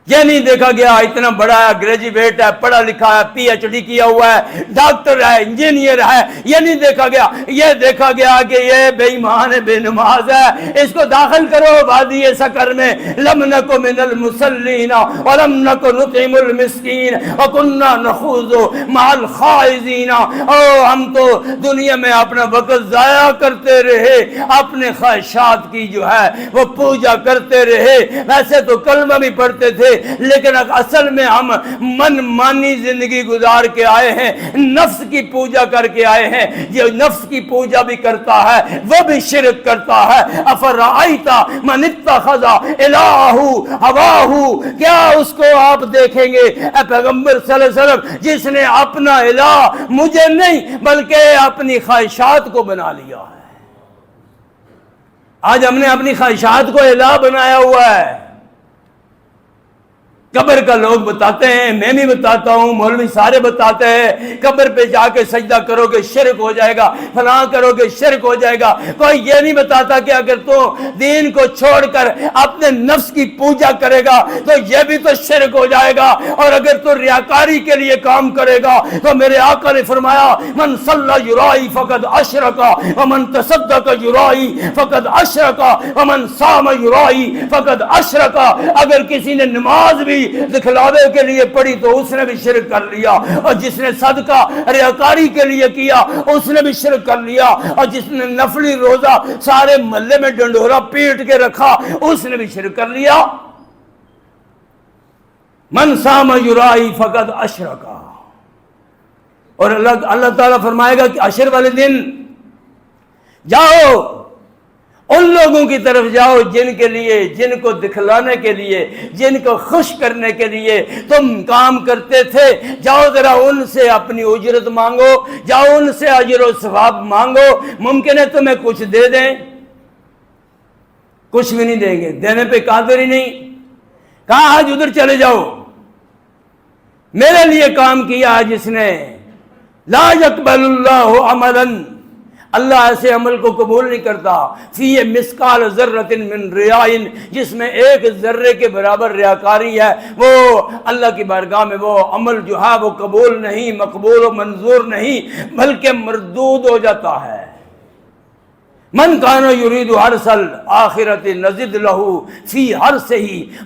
یہ نہیں دیکھا گیا اتنا بڑا ہے، گریجویٹ ہے، پڑھا لکھا ہے، پی ایچ ڈی کیا ہوا ہے، ڈاکٹر ہے، انجینئر ہے، یہ نہیں دیکھا گیا، یہ دیکھا گیا کہ یہ بے ایمان ہے، بے نماز ہے، اس کو داخل کرو وادی سقر میں۔ لم نک من المصلین ولم نک نطعم المسکین وکنا نخوض مع الخائضین، او ہم تو دنیا میں اپنا وقت ضائع کرتے رہے، اپنے خواہشات کی جو ہے وہ پوجا کرتے رہے، ویسے تو کلمہ بھی پڑھتے تھے لیکن اصل میں ہم من مانی زندگی گزار کے آئے ہیں، نفس کی پوجا کر کے آئے ہیں۔ یہ نفس کی پوجا بھی کرتا ہے، وہ بھی شرک کرتا ہے۔ افرأیت من اتخذ الہہ ہواہ، کیا اس کو آپ دیکھیں گے اے پیغمبر صلی اللہ علیہ وسلم جس نے اپنا الہ مجھے نہیں بلکہ اپنی خواہشات کو بنا لیا ہے۔ آج ہم نے اپنی خواہشات کو الہ بنایا ہوا ہے۔ قبر کا لوگ بتاتے ہیں، میں بھی بتاتا ہوں، مولوی سارے بتاتے ہیں قبر پہ جا کے سجدہ کرو گے شرک ہو جائے گا، فلاں کرو گے شرک ہو جائے گا۔ کوئی یہ نہیں بتاتا کہ اگر تو دین کو چھوڑ کر اپنے نفس کی پوجا کرے گا تو یہ بھی تو شرک ہو جائے گا، اور اگر تو ریاکاری کے لیے کام کرے گا تو میرے آقا نے فرمایا من صلی یرائی فقد اشرک ومن تصدق یرائی فقد اشرک ومن صام یرائی فقد اشرک۔ اگر کسی نے نماز بھی دکھلاوے کے لیے پڑھی تو اس نے بھی شرک کر لیا، اور جس نے صدقہ ریاکاری کے لیے کیا اس نے بھی شرک کر لیا، اور جس نے نفلی روزہ سارے محلے میں ڈنڈورا پیٹ کے رکھا اس نے بھی شرک کر لیا۔ من صام یرائی فقد اشرک۔ اور اللہ تعالیٰ فرمائے گا کہ عشر والے دن جاؤ ان لوگوں کی طرف جاؤ جن کے لیے، جن کو دکھلانے کے لیے، جن کو خوش کرنے کے لیے تم کام کرتے تھے، جاؤ ذرا ان سے اپنی اجرت مانگو، جاؤ ان سے اجر و ثواب مانگو، ممکن ہے تمہیں کچھ دے دیں، کچھ بھی نہیں دیں گے، دینے پہ قادر ہی نہیں۔ کہا آج ادھر چلے جاؤ، میرے لیے کام کیا جس نے، لا یقبل اللہ عملا، اللہ ایسے عمل کو قبول نہیں کرتا، فی مثقال ذرۃ من ریاء، جس میں ایک ذرے کے برابر ریاکاری ہے، وہ اللہ کی بارگاہ میں وہ عمل جو ہے وہ قبول نہیں، مقبول و منظور نہیں، بلکہ مردود ہو جاتا ہے۔ من کان یرید حرث الآخرۃ نزد لہ فی حرثہ،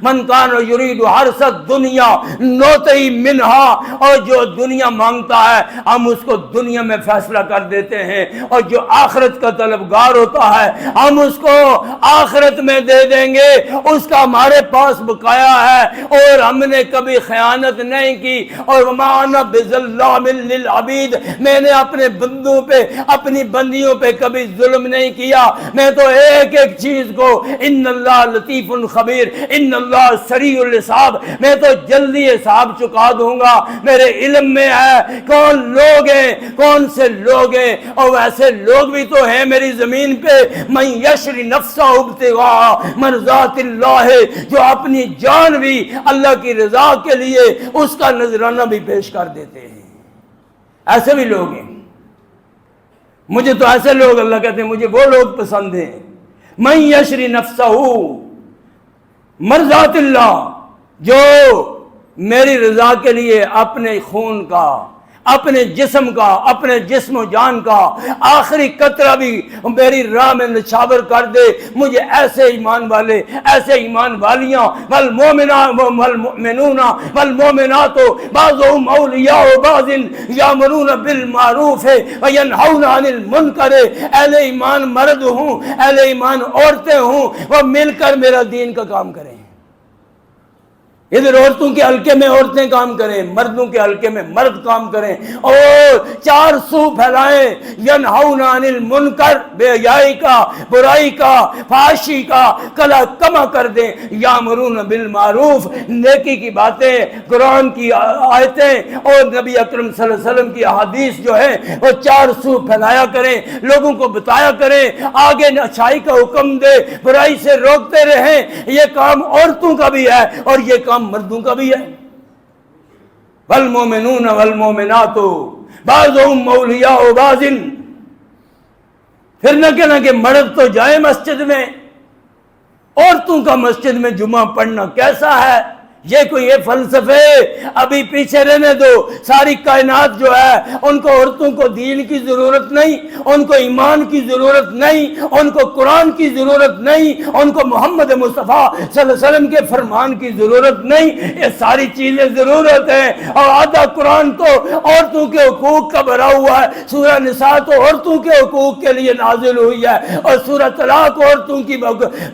من کان یرید حرث الدنیا نؤتہ منہا، اور جو دنیا مانگتا ہے ہم اس کو دنیا میں فیصلہ کر دیتے ہیں، اور جو آخرت کا طلبگار ہوتا ہے ہم اس کو آخرت میں دے دیں گے، اس کا ہمارے پاس بقایا ہے، اور ہم نے کبھی خیانت نہیں کی، اور وما انا بظلام للعبید، میں نے اپنے بندوں پہ، اپنی بندیوں پہ کبھی ظلم نہیں کیا، میں تو ایک ایک چیز کو، ان اللہ لطیف خبیر، ان اللہ سریع الحساب، میں تو جلدی حساب چکا دوں گا، میرے علم میں ہے کون لوگ ہیں، کون سے لوگ ہیں، اور ویسے لوگ بھی تو ہیں میری زمین پہ، من یشری نفسہ ابتغاء مرضات اللہ، جو اپنی جان بھی اللہ کی رضا کے لیے اس کا نذرانہ بھی پیش کر دیتے ہیں۔ ایسے بھی لوگ ہیں، مجھے تو ایسے لوگ، اللہ کہتے ہیں مجھے وہ لوگ پسند ہیں، من یشری نفسہ مرضات اللہ، جو میری رضا کے لیے اپنے خون کا، اپنے جسم کا، اپنے جسم و جان کا آخری قطرہ بھی میری راہ میں نچھاور کر دے، مجھے ایسے ایمان والے، ایسے ایمان والیاں، والمؤمنون والمؤمنات بعضهم اولیاء بعض یامرون بالمعروف وینہون عن المنکر، اہل ایمان مرد ہوں، اہل ایمان عورتیں ہوں، وہ مل کر میرا دین کا کام کریں۔ ادھر عورتوں کے حلقے میں عورتیں کام کریں، مردوں کے حلقے میں مرد کام کریں، اور چار سو پھیلائیں، ینہون عن المنکر، بے حیائی کا، برائی کا، فحاشی کا کلا کما کر دیں، یامرون بالمعروف، نیکی کی باتیں، قرآن کی آیتیں اور نبی اکرم صلی اللہ علیہ وسلم کی احادیث جو ہے وہ چار سو پھیلایا کریں، لوگوں کو بتایا کریں، آگے اچھائی کا حکم دے، برائی سے روکتے رہیں۔ یہ کام عورتوں کا بھی ہے اور یہ کام مردوں کا بھی ہے۔ والمؤمنون والمؤمنات بعضهم اولیاء بعض، پھر نہ کہ مرد تو جائیں مسجد میں، عورتوں کا مسجد میں جمعہ پڑھنا کیسا ہے؟ یہ کوئی یہ فلسفے ابھی پیچھے رہنے دو، ساری کائنات جو ہے ان کو عورتوں کو دین کی ضرورت نہیں، ان کو ایمان کی ضرورت نہیں، ان کو قرآن کی ضرورت نہیں، ان کو محمد مصطفیٰ صلی اللہ علیہ وسلم کے فرمان کی ضرورت نہیں، یہ ساری چیزیں ضرورت ہیں۔ اور آدھا قرآن تو عورتوں کے حقوق کا بھرا ہوا ہے، سورہ نساء تو عورتوں کے حقوق کے لیے نازل ہوئی ہے، اور سورہ طلاق عورتوں کی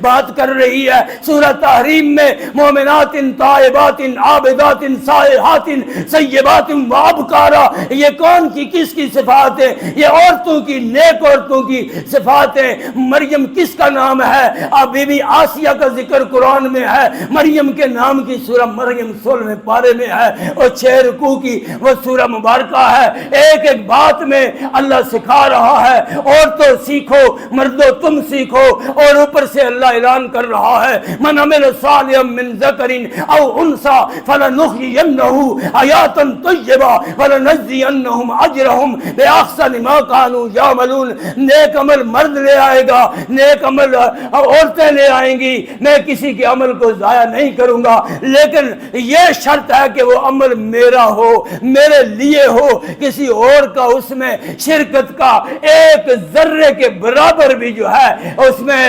بات کر رہی ہے، سورہ تحریم میں مومنات تائبات عابدات سائحات سیبات وابکارا. یہ کون کی کس کی صفات ہے؟ یہ عورتوں کی، نیک عورتوں کی صفات ہے. مریم کس کا نام ہے؟ بی بی آسیہ کا ذکر قرآن میں ہے. مریم کے نام کی سورہ مریم 16ویں پارے میں ہے، اور 6 رکوع کی وہ سورہ مبارکہ ہے. ایک ایک بات میں اللہ سکھا رہا ہے، عورتوں سیکھو، مردوں تم سیکھو. اور اوپر سے اللہ اعلان کر رہا ہے من عمل صالحا من ذکر او انثى فلنحيينه حیاتا طیبہ ولنجزینہم اجرہم باحسن ما كانوا يعملون. نیک عمل مرد لے آئے گا، نیک عمل عورتیں لے آئیں گی. میں کسی کے عمل کو ضائع نہیں کروں گا، لیکن یہ شرط ہے کہ وہ عمل میرا ہو، میرے لیے ہو. کسی اور کا اس میں شرکت کا ایک ذرے کے برابر بھی جو ہے اس میں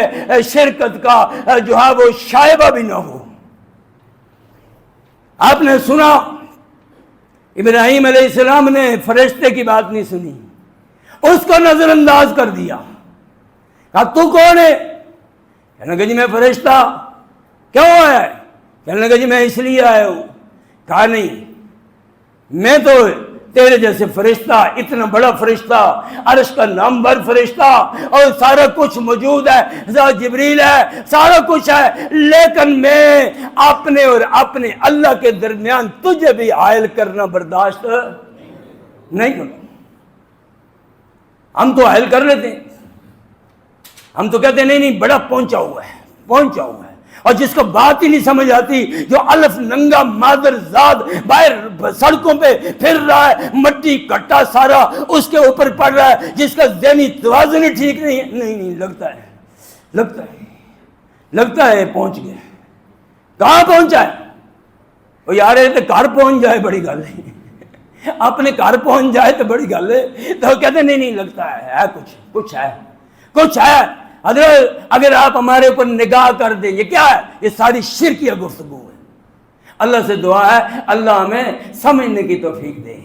شرکت کا جو ہے وہ شائبہ بھی نہ ہو. آپ نے سنا ابراہیم علیہ السلام نے فرشتے کی بات نہیں سنی، اس کو نظر انداز کر دیا. کہا تو کون ہے؟ کہنے لگا جی میں فرشتہ. کیوں ہے؟ کہنے لگا جی میں اس لیے آیا ہوں. کہا نہیں، میں تو تیرے جیسے فرشتہ، اتنا بڑا فرشتہ، عرش کا نامور فرشتہ، اور سارا کچھ موجود ہے، جبریل ہے، سارا کچھ ہے، لیکن میں اپنے اور اپنے اللہ کے درمیان تجھے بھی حائل کرنا برداشت نہیں کروں. ہم تو حائل کر لیتے ہیں، ہم تو کہتے ہیں نہیں بڑا پہنچا ہوا ہے، پہنچا ہوا ہے. اور جس کو بات ہی نہیں سمجھ آتی، جو الف ننگا مادر زاد باہر سڑکوں پہ پھر رہا ہے، مٹی کٹا سارا اس کے اوپر پڑ رہا ہے، جس کا ذہنی توازن ہی ٹھیک نہیں ہے. نہیں لگتا ہے پہنچ گیا. کہاں پہنچا ہے؟ وہ یار تو گھر پہنچ جائے بڑی گل ہے، اپنے گھر پہنچ جائے تو بڑی گل ہے. تو کہتے نہیں لگتا ہے کچھ ہے. حضرت اگر آپ ہمارے اوپر نگاہ کر دیں، یہ کیا ہے؟ یہ ساری شرکیہ گفتگو ہے. اللہ سے دعا ہے اللہ ہمیں سمجھنے کی توفیق دے.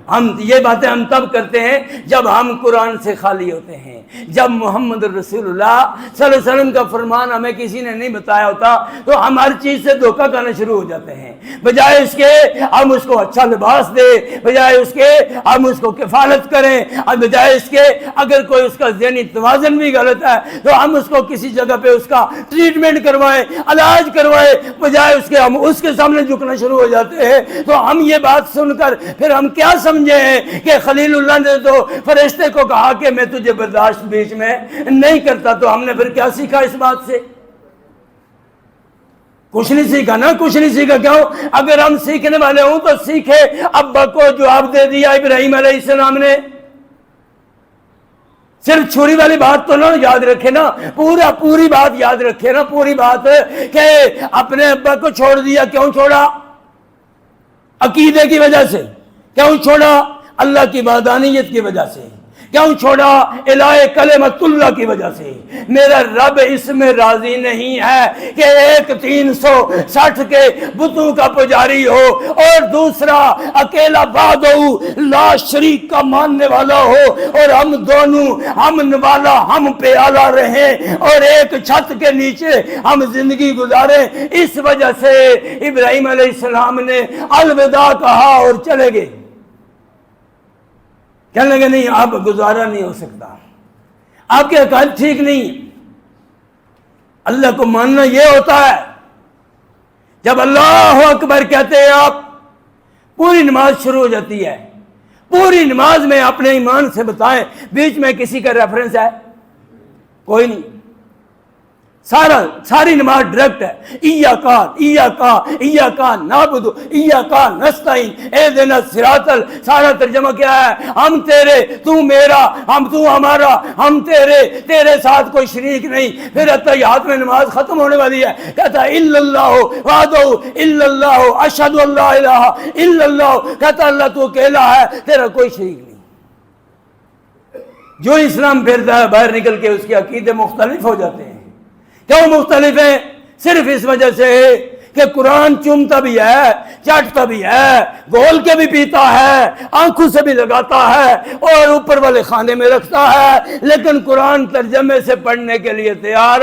ہم یہ باتیں ہم تب کرتے ہیں جب ہم قرآن سے خالی ہوتے ہیں، جب محمد رسول اللہ صلی اللہ علیہ وسلم کا فرمان ہمیں کسی نے نہیں بتایا ہوتا تو ہم ہر چیز سے دھوکہ کرنا شروع ہو جاتے ہیں. بجائے اس کے ہم اس کو اچھا لباس دیں، بجائے اس کے ہم اس کو کفالت کریں، بجائے اس کے اگر کوئی اس کا ذہنی توازن بھی غلط ہے تو ہم اس کو کسی جگہ پہ اس کا ٹریٹمنٹ کروائیں، علاج کروائیں، بجائے اس کے ہم اس کے سامنے جھکنا شروع ہو جاتے ہیں. تو ہم یہ بات سن کر پھر ہم کیا سمجھے ہیں کہ خلیل اللہ نے تو فرشتے کو کہا کہ میں تجھے برداشت بیچ میں نہیں کرتا. تو ہم نے پھر کیا سیکھا اس بات سے؟ کچھ نہیں سیکھا نا، کچھ نہیں سیکھا. کیوں؟ اگر ہم سیکھنے والے ہوں تو سیکھے. ابا کو جواب دے دیا ابراہیم علیہ السلام نے. صرف چھری والی بات تو نہ یاد رکھے نا، پوری بات یاد رکھے نا، پوری بات کہ اپنے ابا کو چھوڑ دیا. کیوں چھوڑا؟ عقیدے کی وجہ سے. کیوں چھوڑا؟ اللہ کی وحدانیت کی وجہ سے. کیوں چھوڑا؟ الہ کلمت اللہ کی وجہ سے. میرا رب اس میں راضی نہیں ہے کہ ایک 360 کے بتوں کا پجاری ہو اور دوسرا اکیلا وحدہ لا شریک کا ماننے والا ہو، اور ہم دونوں ہم نوالا ہم پیالہ رہیں اور ایک چھت کے نیچے ہم زندگی گزاریں. اس وجہ سے ابراہیم علیہ السلام نے الوداع کہا اور چلے گئے. کہنے لگے نہیں اب گزارا نہیں ہو سکتا، آپ کے عقائد ٹھیک نہیں. اللہ کو ماننا یہ ہوتا ہے جب اللہ اکبر کہتے ہیں آپ، پوری نماز شروع ہو جاتی ہے. پوری نماز میں اپنے ایمان سے بتائیں بیچ میں کسی کا ریفرنس ہے؟ کوئی نہیں. ساری نماز ڈائریکٹ ہے. ایاکا نعبد ایاکا نستعین اہدنا الصراط. سارا ترجمہ کیا ہے؟ ہم تیرے، تو میرا، تو ہمارا، ہم تیرے ساتھ کوئی شریک نہیں. پھر اتحیات میں نماز ختم ہونے والی ہے، کہتا ہے الا اللہ وحدہ الا اللہ اشہد ان لا الہ الا اللہ. کہتا اللہ تو اکیلا ہے، تیرا کوئی شریک نہیں. جو اسلام پھیرتا ہے باہر نکل کے اس کے عقیدے مختلف ہو جاتے ہیں. کیوں مختلف ہیں؟ صرف اس وجہ سے کہ قرآن چومتا بھی ہے، چاٹتا بھی ہے، گول کے بھی پیتا ہے، آنکھوں سے بھی لگاتا ہے اور اوپر والے خانے میں رکھتا ہے، لیکن قرآن ترجمے سے پڑھنے کے لیے تیار،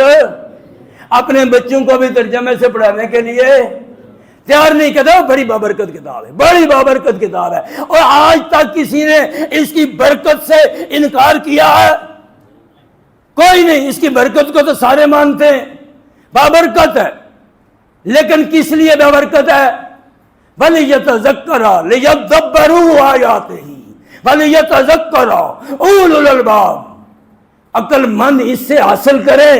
اپنے بچوں کو بھی ترجمے سے پڑھانے کے لیے تیار نہیں کرتا، بڑی بابرکت کتاب ہے، بڑی بابرکت کتاب ہے، اور آج تک کسی نے اس کی برکت سے انکار کیا ہے؟ کوئی نہیں۔ اس کی برکت کو تو سارے مانتے ہیں، بابرکت ہے، لیکن کس لیے بابرکت ہے؟ وَلِيَتَذَكَّرَ لِيَدَّبَّرُوا آيَاتِهِ وَلِيَتَذَكَّرَ أُولُو الْأَلْبَابِ، عقل مند اس سے حاصل کرے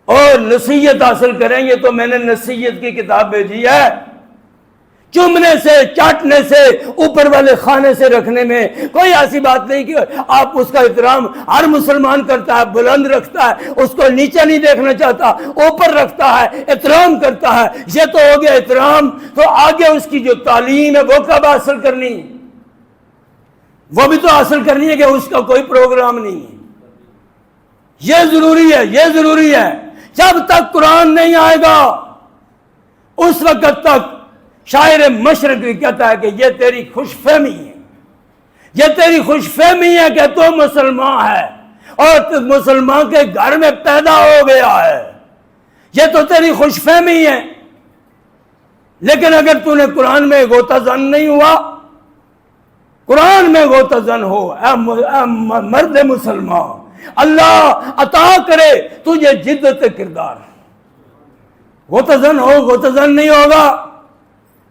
اور نصیحت حاصل کریں گے۔ تو میں نے نصیحت کی کتاب بھیجی ہے، چومنے سے، چاٹنے سے، اوپر والے خانے سے رکھنے میں کوئی ایسی بات نہیں کہ آپ اس کا احترام ہر مسلمان کرتا ہے، بلند رکھتا ہے، اس کو نیچے نہیں دیکھنا چاہتا، اوپر رکھتا ہے، احترام کرتا ہے۔ یہ تو ہو گیا احترام۔ تو آگے اس کی جو تعلیم ہے وہ کب حاصل کرنی ہے؟ وہ بھی تو حاصل کرنی ہے کہ اس کا کوئی پروگرام نہیں ہے۔ یہ ضروری ہے، یہ ضروری ہے۔ جب تک قرآن نہیں آئے گا اس وقت تک شاعر مشرق بھی کہتا ہے کہ یہ تیری خوش فہمی ہے، یہ تیری خوش فہمی ہے کہ تو مسلمان ہے اور تو مسلمان کے گھر میں پیدا ہو گیا ہے، یہ تو تیری خوش فہمی ہے۔ لیکن اگر تو نے قرآن میں غوطہ زن نہیں ہوا، قرآن میں غوطہ زن ہو، اے مرد مسلمان، اللہ عطا کرے تجھے جدت کردار، غوطہ زن ہو، غوطہ زن نہیں ہوگا،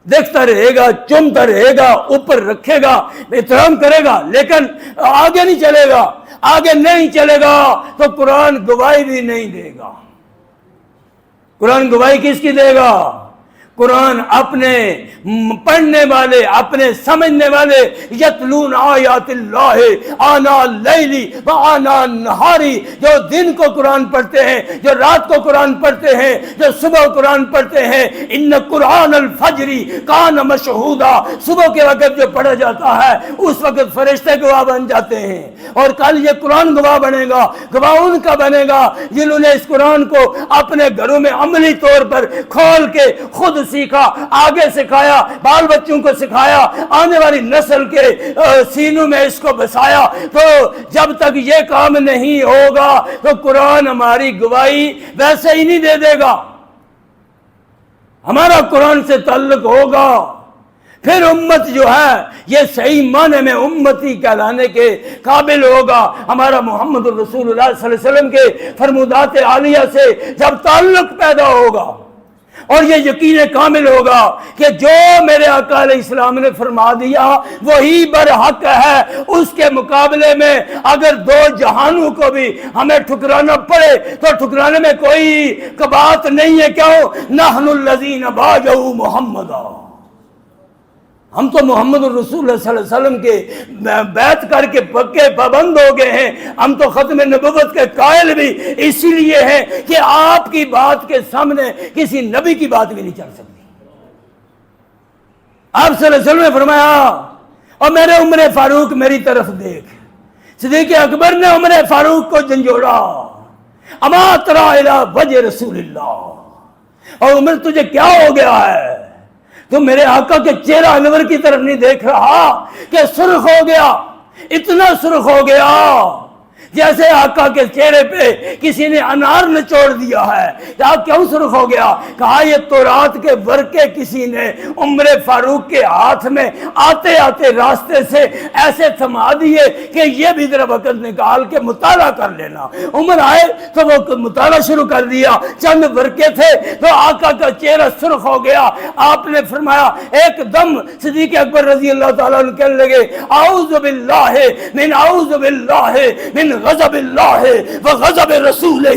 دیکھتا رہے گا، چومتا رہے گا، اوپر رکھے گا، احترام کرے گا، لیکن آگے نہیں چلے گا۔ آگے نہیں چلے گا تو قرآن گواہی بھی نہیں دے گا۔ قرآن گواہی کس کی دے گا؟ قرآن اپنے پڑھنے والے، اپنے سمجھنے والے، یتلون آیات اللہ آناء اللیل و آناء النہار، جو دن کو قرآن پڑھتے ہیں، جو رات کو قرآن پڑھتے ہیں، جو صبح قرآن پڑھتے ہیں۔ ان قرآن الفجر کان مشہودا، صبح کے وقت جو پڑھا جاتا ہے اس وقت فرشتے گواہ بن جاتے ہیں، اور کل یہ قرآن گواہ بنے گا۔ گواہ ان کا بنے گا جنہوں نے اس قرآن کو اپنے گھروں میں عملی طور پر کھول کے خود سیکھا، آگے سکھایا، بال بچوں کو سکھایا، آنے والی نسل کے سینوں میں اس کو بسایا۔ تو جب تک یہ کام نہیں ہوگا تو قرآن ہماری گواہی ویسے ہی نہیں دے گا۔ ہمارا قرآن سے تعلق ہوگا، پھر امت جو ہے یہ صحیح معنی میں امتی کہلانے کے قابل ہوگا۔ ہمارا محمد رسول اللہ صلی اللہ علیہ وسلم کے فرمودات عالیہ سے جب تعلق پیدا ہوگا اور یہ یقین کامل ہوگا کہ جو میرے آقا علیہ السلام نے فرما دیا وہی برحق ہے، اس کے مقابلے میں اگر دو جہانوں کو بھی ہمیں ٹھکرانا پڑے تو ٹھکرانے میں کوئی بات نہیں ہے۔ کیوں؟ نحن الذین باجوا محمدا، ہم تو محمد الرسول اللہ صلی اللہ علیہ وسلم کے بیعت کر کے پکے پابند ہو گئے ہیں۔ ہم تو ختم نبوت کے قائل بھی اسی لیے ہیں کہ آپ کی بات کے سامنے کسی نبی کی بات بھی نہیں چل سکتی۔ آپ صلی اللہ علیہ وسلم نے فرمایا، اور میرے عمر فاروق میری طرف دیکھ۔ صدیق اکبر نے عمر فاروق کو جھنجھوڑا، اما تری الی وجہ رسول اللہ، اور عمر تجھے کیا ہو گیا ہے؟ تو میرے آقا کے چہرہ انور کی طرف نہیں دیکھ رہا کہ سرخ ہو گیا، اتنا سرخ ہو گیا جیسے آقا کے چہرے پہ کسی نے انار نچوڑ دیا ہے۔ آپ کیوں سرخ ہو گیا؟ کہا یہ تورات کے ورقے کسی نے عمر فاروق کے ہاتھ میں آتے آتے راستے سے ایسے تھما دیے کہ یہ بھی ذرا وقت نکال کے مطالعہ کر لینا۔ عمر آئے تو وہ مطالعہ شروع کر دیا، چند ورقے تھے تو آقا کا چہرہ سرخ ہو گیا۔ آپ نے فرمایا، ایک دم صدیق اکبر رضی اللہ تعالیٰ عنہ کہنے لگے، اعوذ باللہ من غضب اللہ و غضب رسولہ،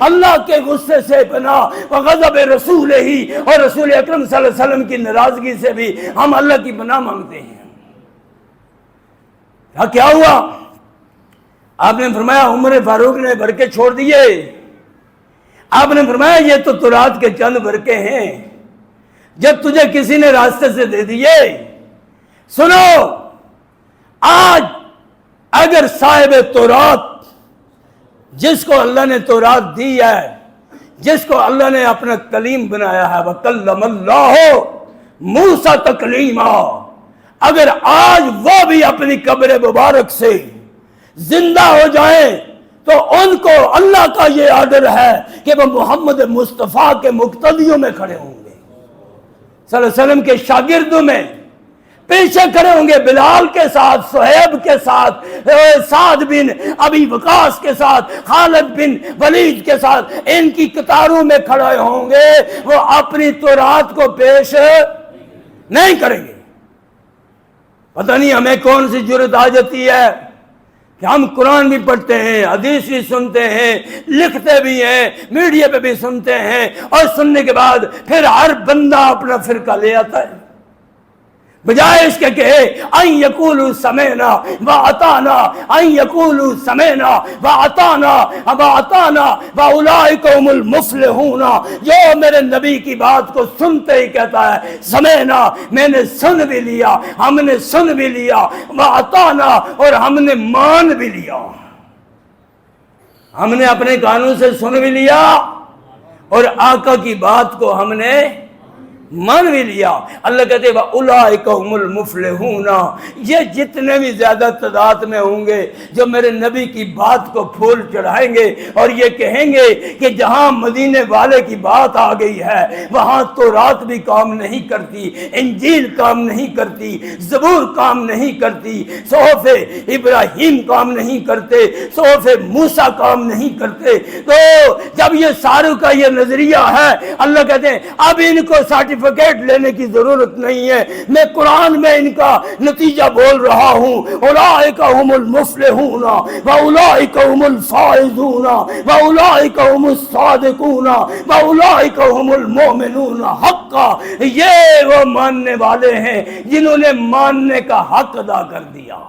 اللہ کے غصے سے پناہ، و غضب رسولہ، اور رسول اکرم صلی اللہ علیہ وسلم کی ناراضگی سے بھی ہم اللہ کی پناہ مانگتے ہیں۔ کیا ہوا؟ آپ نے فرمایا عمر فاروق نے برکے چھوڑ دیے۔ آپ نے فرمایا یہ تو تورات کے چند برکے ہیں جب تجھے کسی نے راستے سے دے دیے۔ سنو، آج اگر صاحب تورات، جس کو اللہ نے تورات دی ہے، جس کو اللہ نے اپنا کلیم بنایا ہے، وَكَلَّمَ اللَّهُ مُوسَىٰ تَكْلِيمًا، اگر آج وہ بھی اپنی قبر مبارک سے زندہ ہو جائیں تو ان کو اللہ کا یہ آرڈر ہے کہ وہ محمد مصطفیٰ کے مقتدیوں میں کھڑے ہوں گے۔ صلی اللہ علیہ وسلم کے شاگردوں میں پیچھے کھڑے ہوں گے بلال کے ساتھ، صہیب کے ساتھ، سعد بن ابی وقاص کے ساتھ، خالد بن ولید کے ساتھ، ان کی قطاروں میں کھڑے ہوں گے، وہ اپنی تورات کو پیش نہیں کریں گے۔ پتہ نہیں ہمیں کون سی جرت آ جاتی ہے کہ ہم قرآن بھی پڑھتے ہیں، حدیث بھی سنتے ہیں، لکھتے بھی ہیں، میڈیا پہ بھی سنتے ہیں، اور سننے کے بعد پھر ہر بندہ اپنا فرقہ لے آتا ہے، بجائے اس کے کہے ان یقولوا سمعنا واطعنا، ان یقولوا سمعنا واطعنا واطعنا واولئک هم المفلحون۔ جو میرے نبی کی بات کو سنتے ہی کہتا ہے سمعنا، میں نے سن بھی لیا، ہم نے سن بھی لیا، واطعنا، اور ہم نے مان بھی لیا، ہم نے اپنے کانوں سے سن بھی لیا اور آقا کی بات کو ہم نے مان بھی لیا۔ اللہ کہتے ہیں اولئک هم المفلحون، یہ جتنے بھی زیادہ تعداد میں ہوں گے جو میرے نبی کی بات کو پھول چڑھائیں گے اور یہ کہیں گے کہ جہاں مدینے والے کی بات آ گئی ہے وہاں تورات بھی کام نہیں کرتی، انجیل کام نہیں کرتی، زبور کام نہیں کرتی، صحف ابراہیم کام نہیں کرتے، صحف موسیٰ کام نہیں کرتے، تو جب یہ ساروں کا یہ نظریہ ہے، اللہ کہتے ہیں اب ان کو سرٹیفکیٹ لینے کی ضرورت نہیں ہے، میں قرآن میں ان کا نتیجہ بول رہا ہوں، اولئک هم المفلحون واولئک هم الفائزون واولئک هم الصادقون واولئک هم المؤمنون حقا۔ یہ وہ ماننے والے ہیں جنہوں نے ماننے کا حق ادا کر دیا،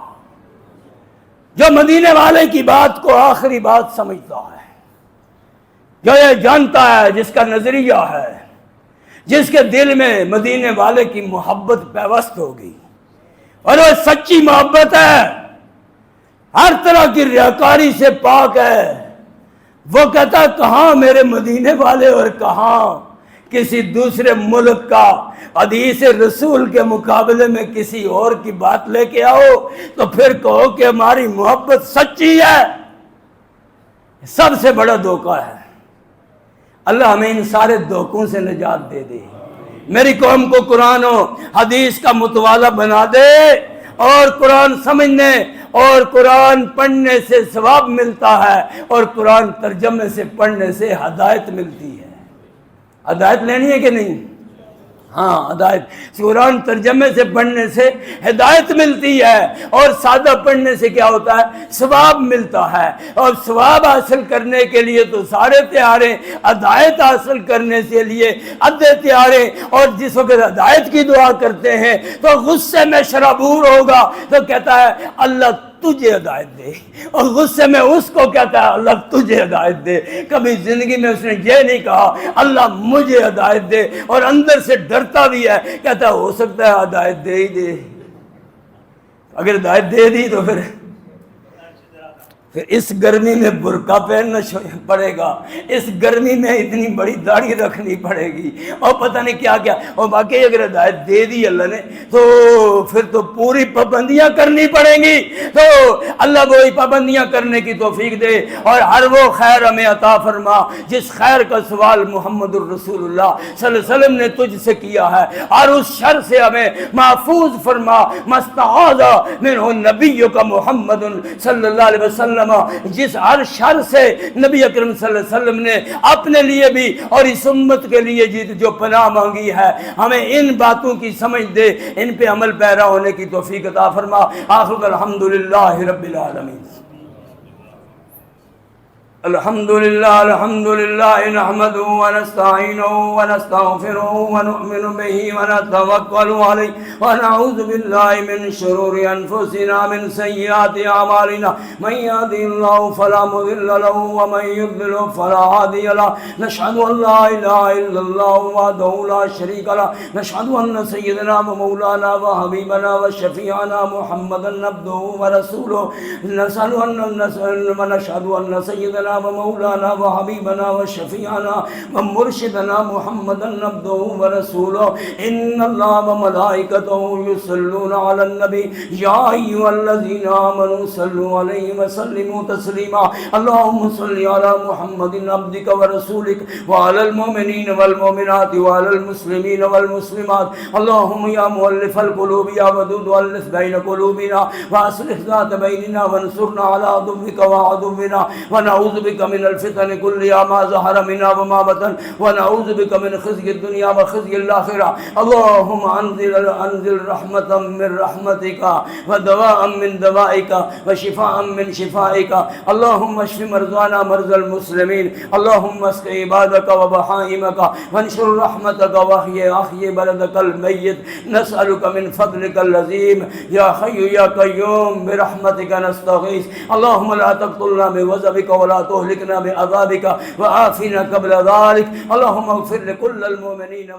جو مدینے والے کی بات کو آخری بات سمجھتا ہے، جو یہ جانتا ہے، جس کا نظریہ ہے، جس کے دل میں مدینے والے کی محبت پیوست ہوگی، اور وہ سچی محبت ہے، ہر طرح کی ریاکاری سے پاک ہے، وہ کہتا ہے کہاں میرے مدینے والے اور کہاں کسی دوسرے ملک کا حدیث رسول کے مقابلے میں کسی اور کی بات لے کے آؤ تو پھر کہو کہ ہماری محبت سچی ہے۔ سب سے بڑا دھوکہ ہے۔ اللہ ہمیں ان سارے دھوکوں سے نجات دے دے، میری قوم کو قرآن و حدیث کا متوالا بنا دے، اور قرآن سمجھنے اور قرآن پڑھنے سے ثواب ملتا ہے، اور قرآن ترجمے سے پڑھنے سے ہدایت ملتی ہے۔ ہدایت لینی ہے کہ نہیں؟ ہاں، ہدایت قرآن ترجمے سے پڑھنے سے ہدایت ملتی ہے، اور سادہ پڑھنے سے کیا ہوتا ہے؟ ثواب ملتا ہے، اور ثواب حاصل کرنے کے لیے تو سارے تیار ہیں، ہدایت حاصل کرنے کے لیے ادھے تیار ہیں، اور جس وقت ہدایت کی دعا کرتے ہیں تو غصے میں شرابور ہوگا تو کہتا ہے اللہ تجھے ہدایت دے، اور غصے میں اس کو کہتا ہے اللہ تجھے ہدایت دے۔ کبھی زندگی میں اس نے یہ نہیں کہا اللہ مجھے ہدایت دے، اور اندر سے ڈرتا بھی ہے، کہتا ہے ہو سکتا ہے ہدایت دے ہی دے، اگر ہدایت دے دی تو پھر اس گرمی میں برقع پہننا پڑے گا، اس گرمی میں اتنی بڑی داڑھی رکھنی پڑے گی، اور پتہ نہیں کیا کیا، اور باقی اگر ہدایت دے دی اللہ نے تو پھر تو پوری پابندیاں کرنی پڑیں گی۔ تو اللہ وہی پابندیاں کرنے کی توفیق دے، اور ہر وہ خیر ہمیں عطا فرما جس خیر کا سوال محمد الرسول اللہ صلی اللہ علیہ وسلم نے تجھ سے کیا ہے، اور اس شر سے ہمیں محفوظ فرما، مستعاذ منہ نبیک محمد صلی اللہ علیہ وسلم، جس ہر شر سے نبی اکرم صلی اللہ علیہ وسلم نے اپنے لیے بھی اور اس امت کے لیے جو پناہ مانگی ہے، ہمیں ان باتوں کی سمجھ دے، ان پہ عمل پیرا ہونے کی توفیق عطا فرما۔ آخر الحمدللہ رب العالمین۔ الحمدللہ نحمدہ ونستعینہ ونستغفرہ ونؤمن بہ ونتوکل علیہ ونعوذ باللہ من شرور انفسنا من سیئات اعمالنا من یهدہ اللہ فلا مضل له ومن یضلل فلا ہادی له نشهد ان لا الہ الا اللہ وحدہ لا شریک له نشهد ان سیدنا ومولانا وحبیبنا وشفیعنا محمدا عبدہ ورسولہ نشهد ان سیدنا سيدنا ومولانا وحبيبنا وشفيعنا ومرشدنا محمدا عبده ورسوله إن الله وملائكته يصلون على النبي يا أيها الذين آمنوا صلوا عليه وسلموا تسليما اللهم صل على محمد عبدك ورسولك وعلى المؤمنين والمؤمنات وعلى المسلمين والمسلمات اللهم يا مؤلف القلوب يا ودود ألف بين قلوبنا وأصلح ذات بيننا وانصرنا على عدوك وعدونا ونعوذ بك من الفتن كلها ما ظهر منها وما بطن ونعوذ بك من خزي الدنيا وخزي الآخرة اللهم أنزل رحمة من رحمتك ودواء من دوائك وشفاء من شفائك اللهم اشف مرضانا مرضى المسلمين اللهم اسق عبادك وبهائمك وانشر رحمتك واحيي بلدك الميت نسألك من فضلك العظيم يا حي يا قيوم برحمتك نستغيث اللهم لا تقتلنا بغضبك ولا تهلكنا بعذابك وعافنا قبل ذلك اللهم اغفر لكل المؤمنين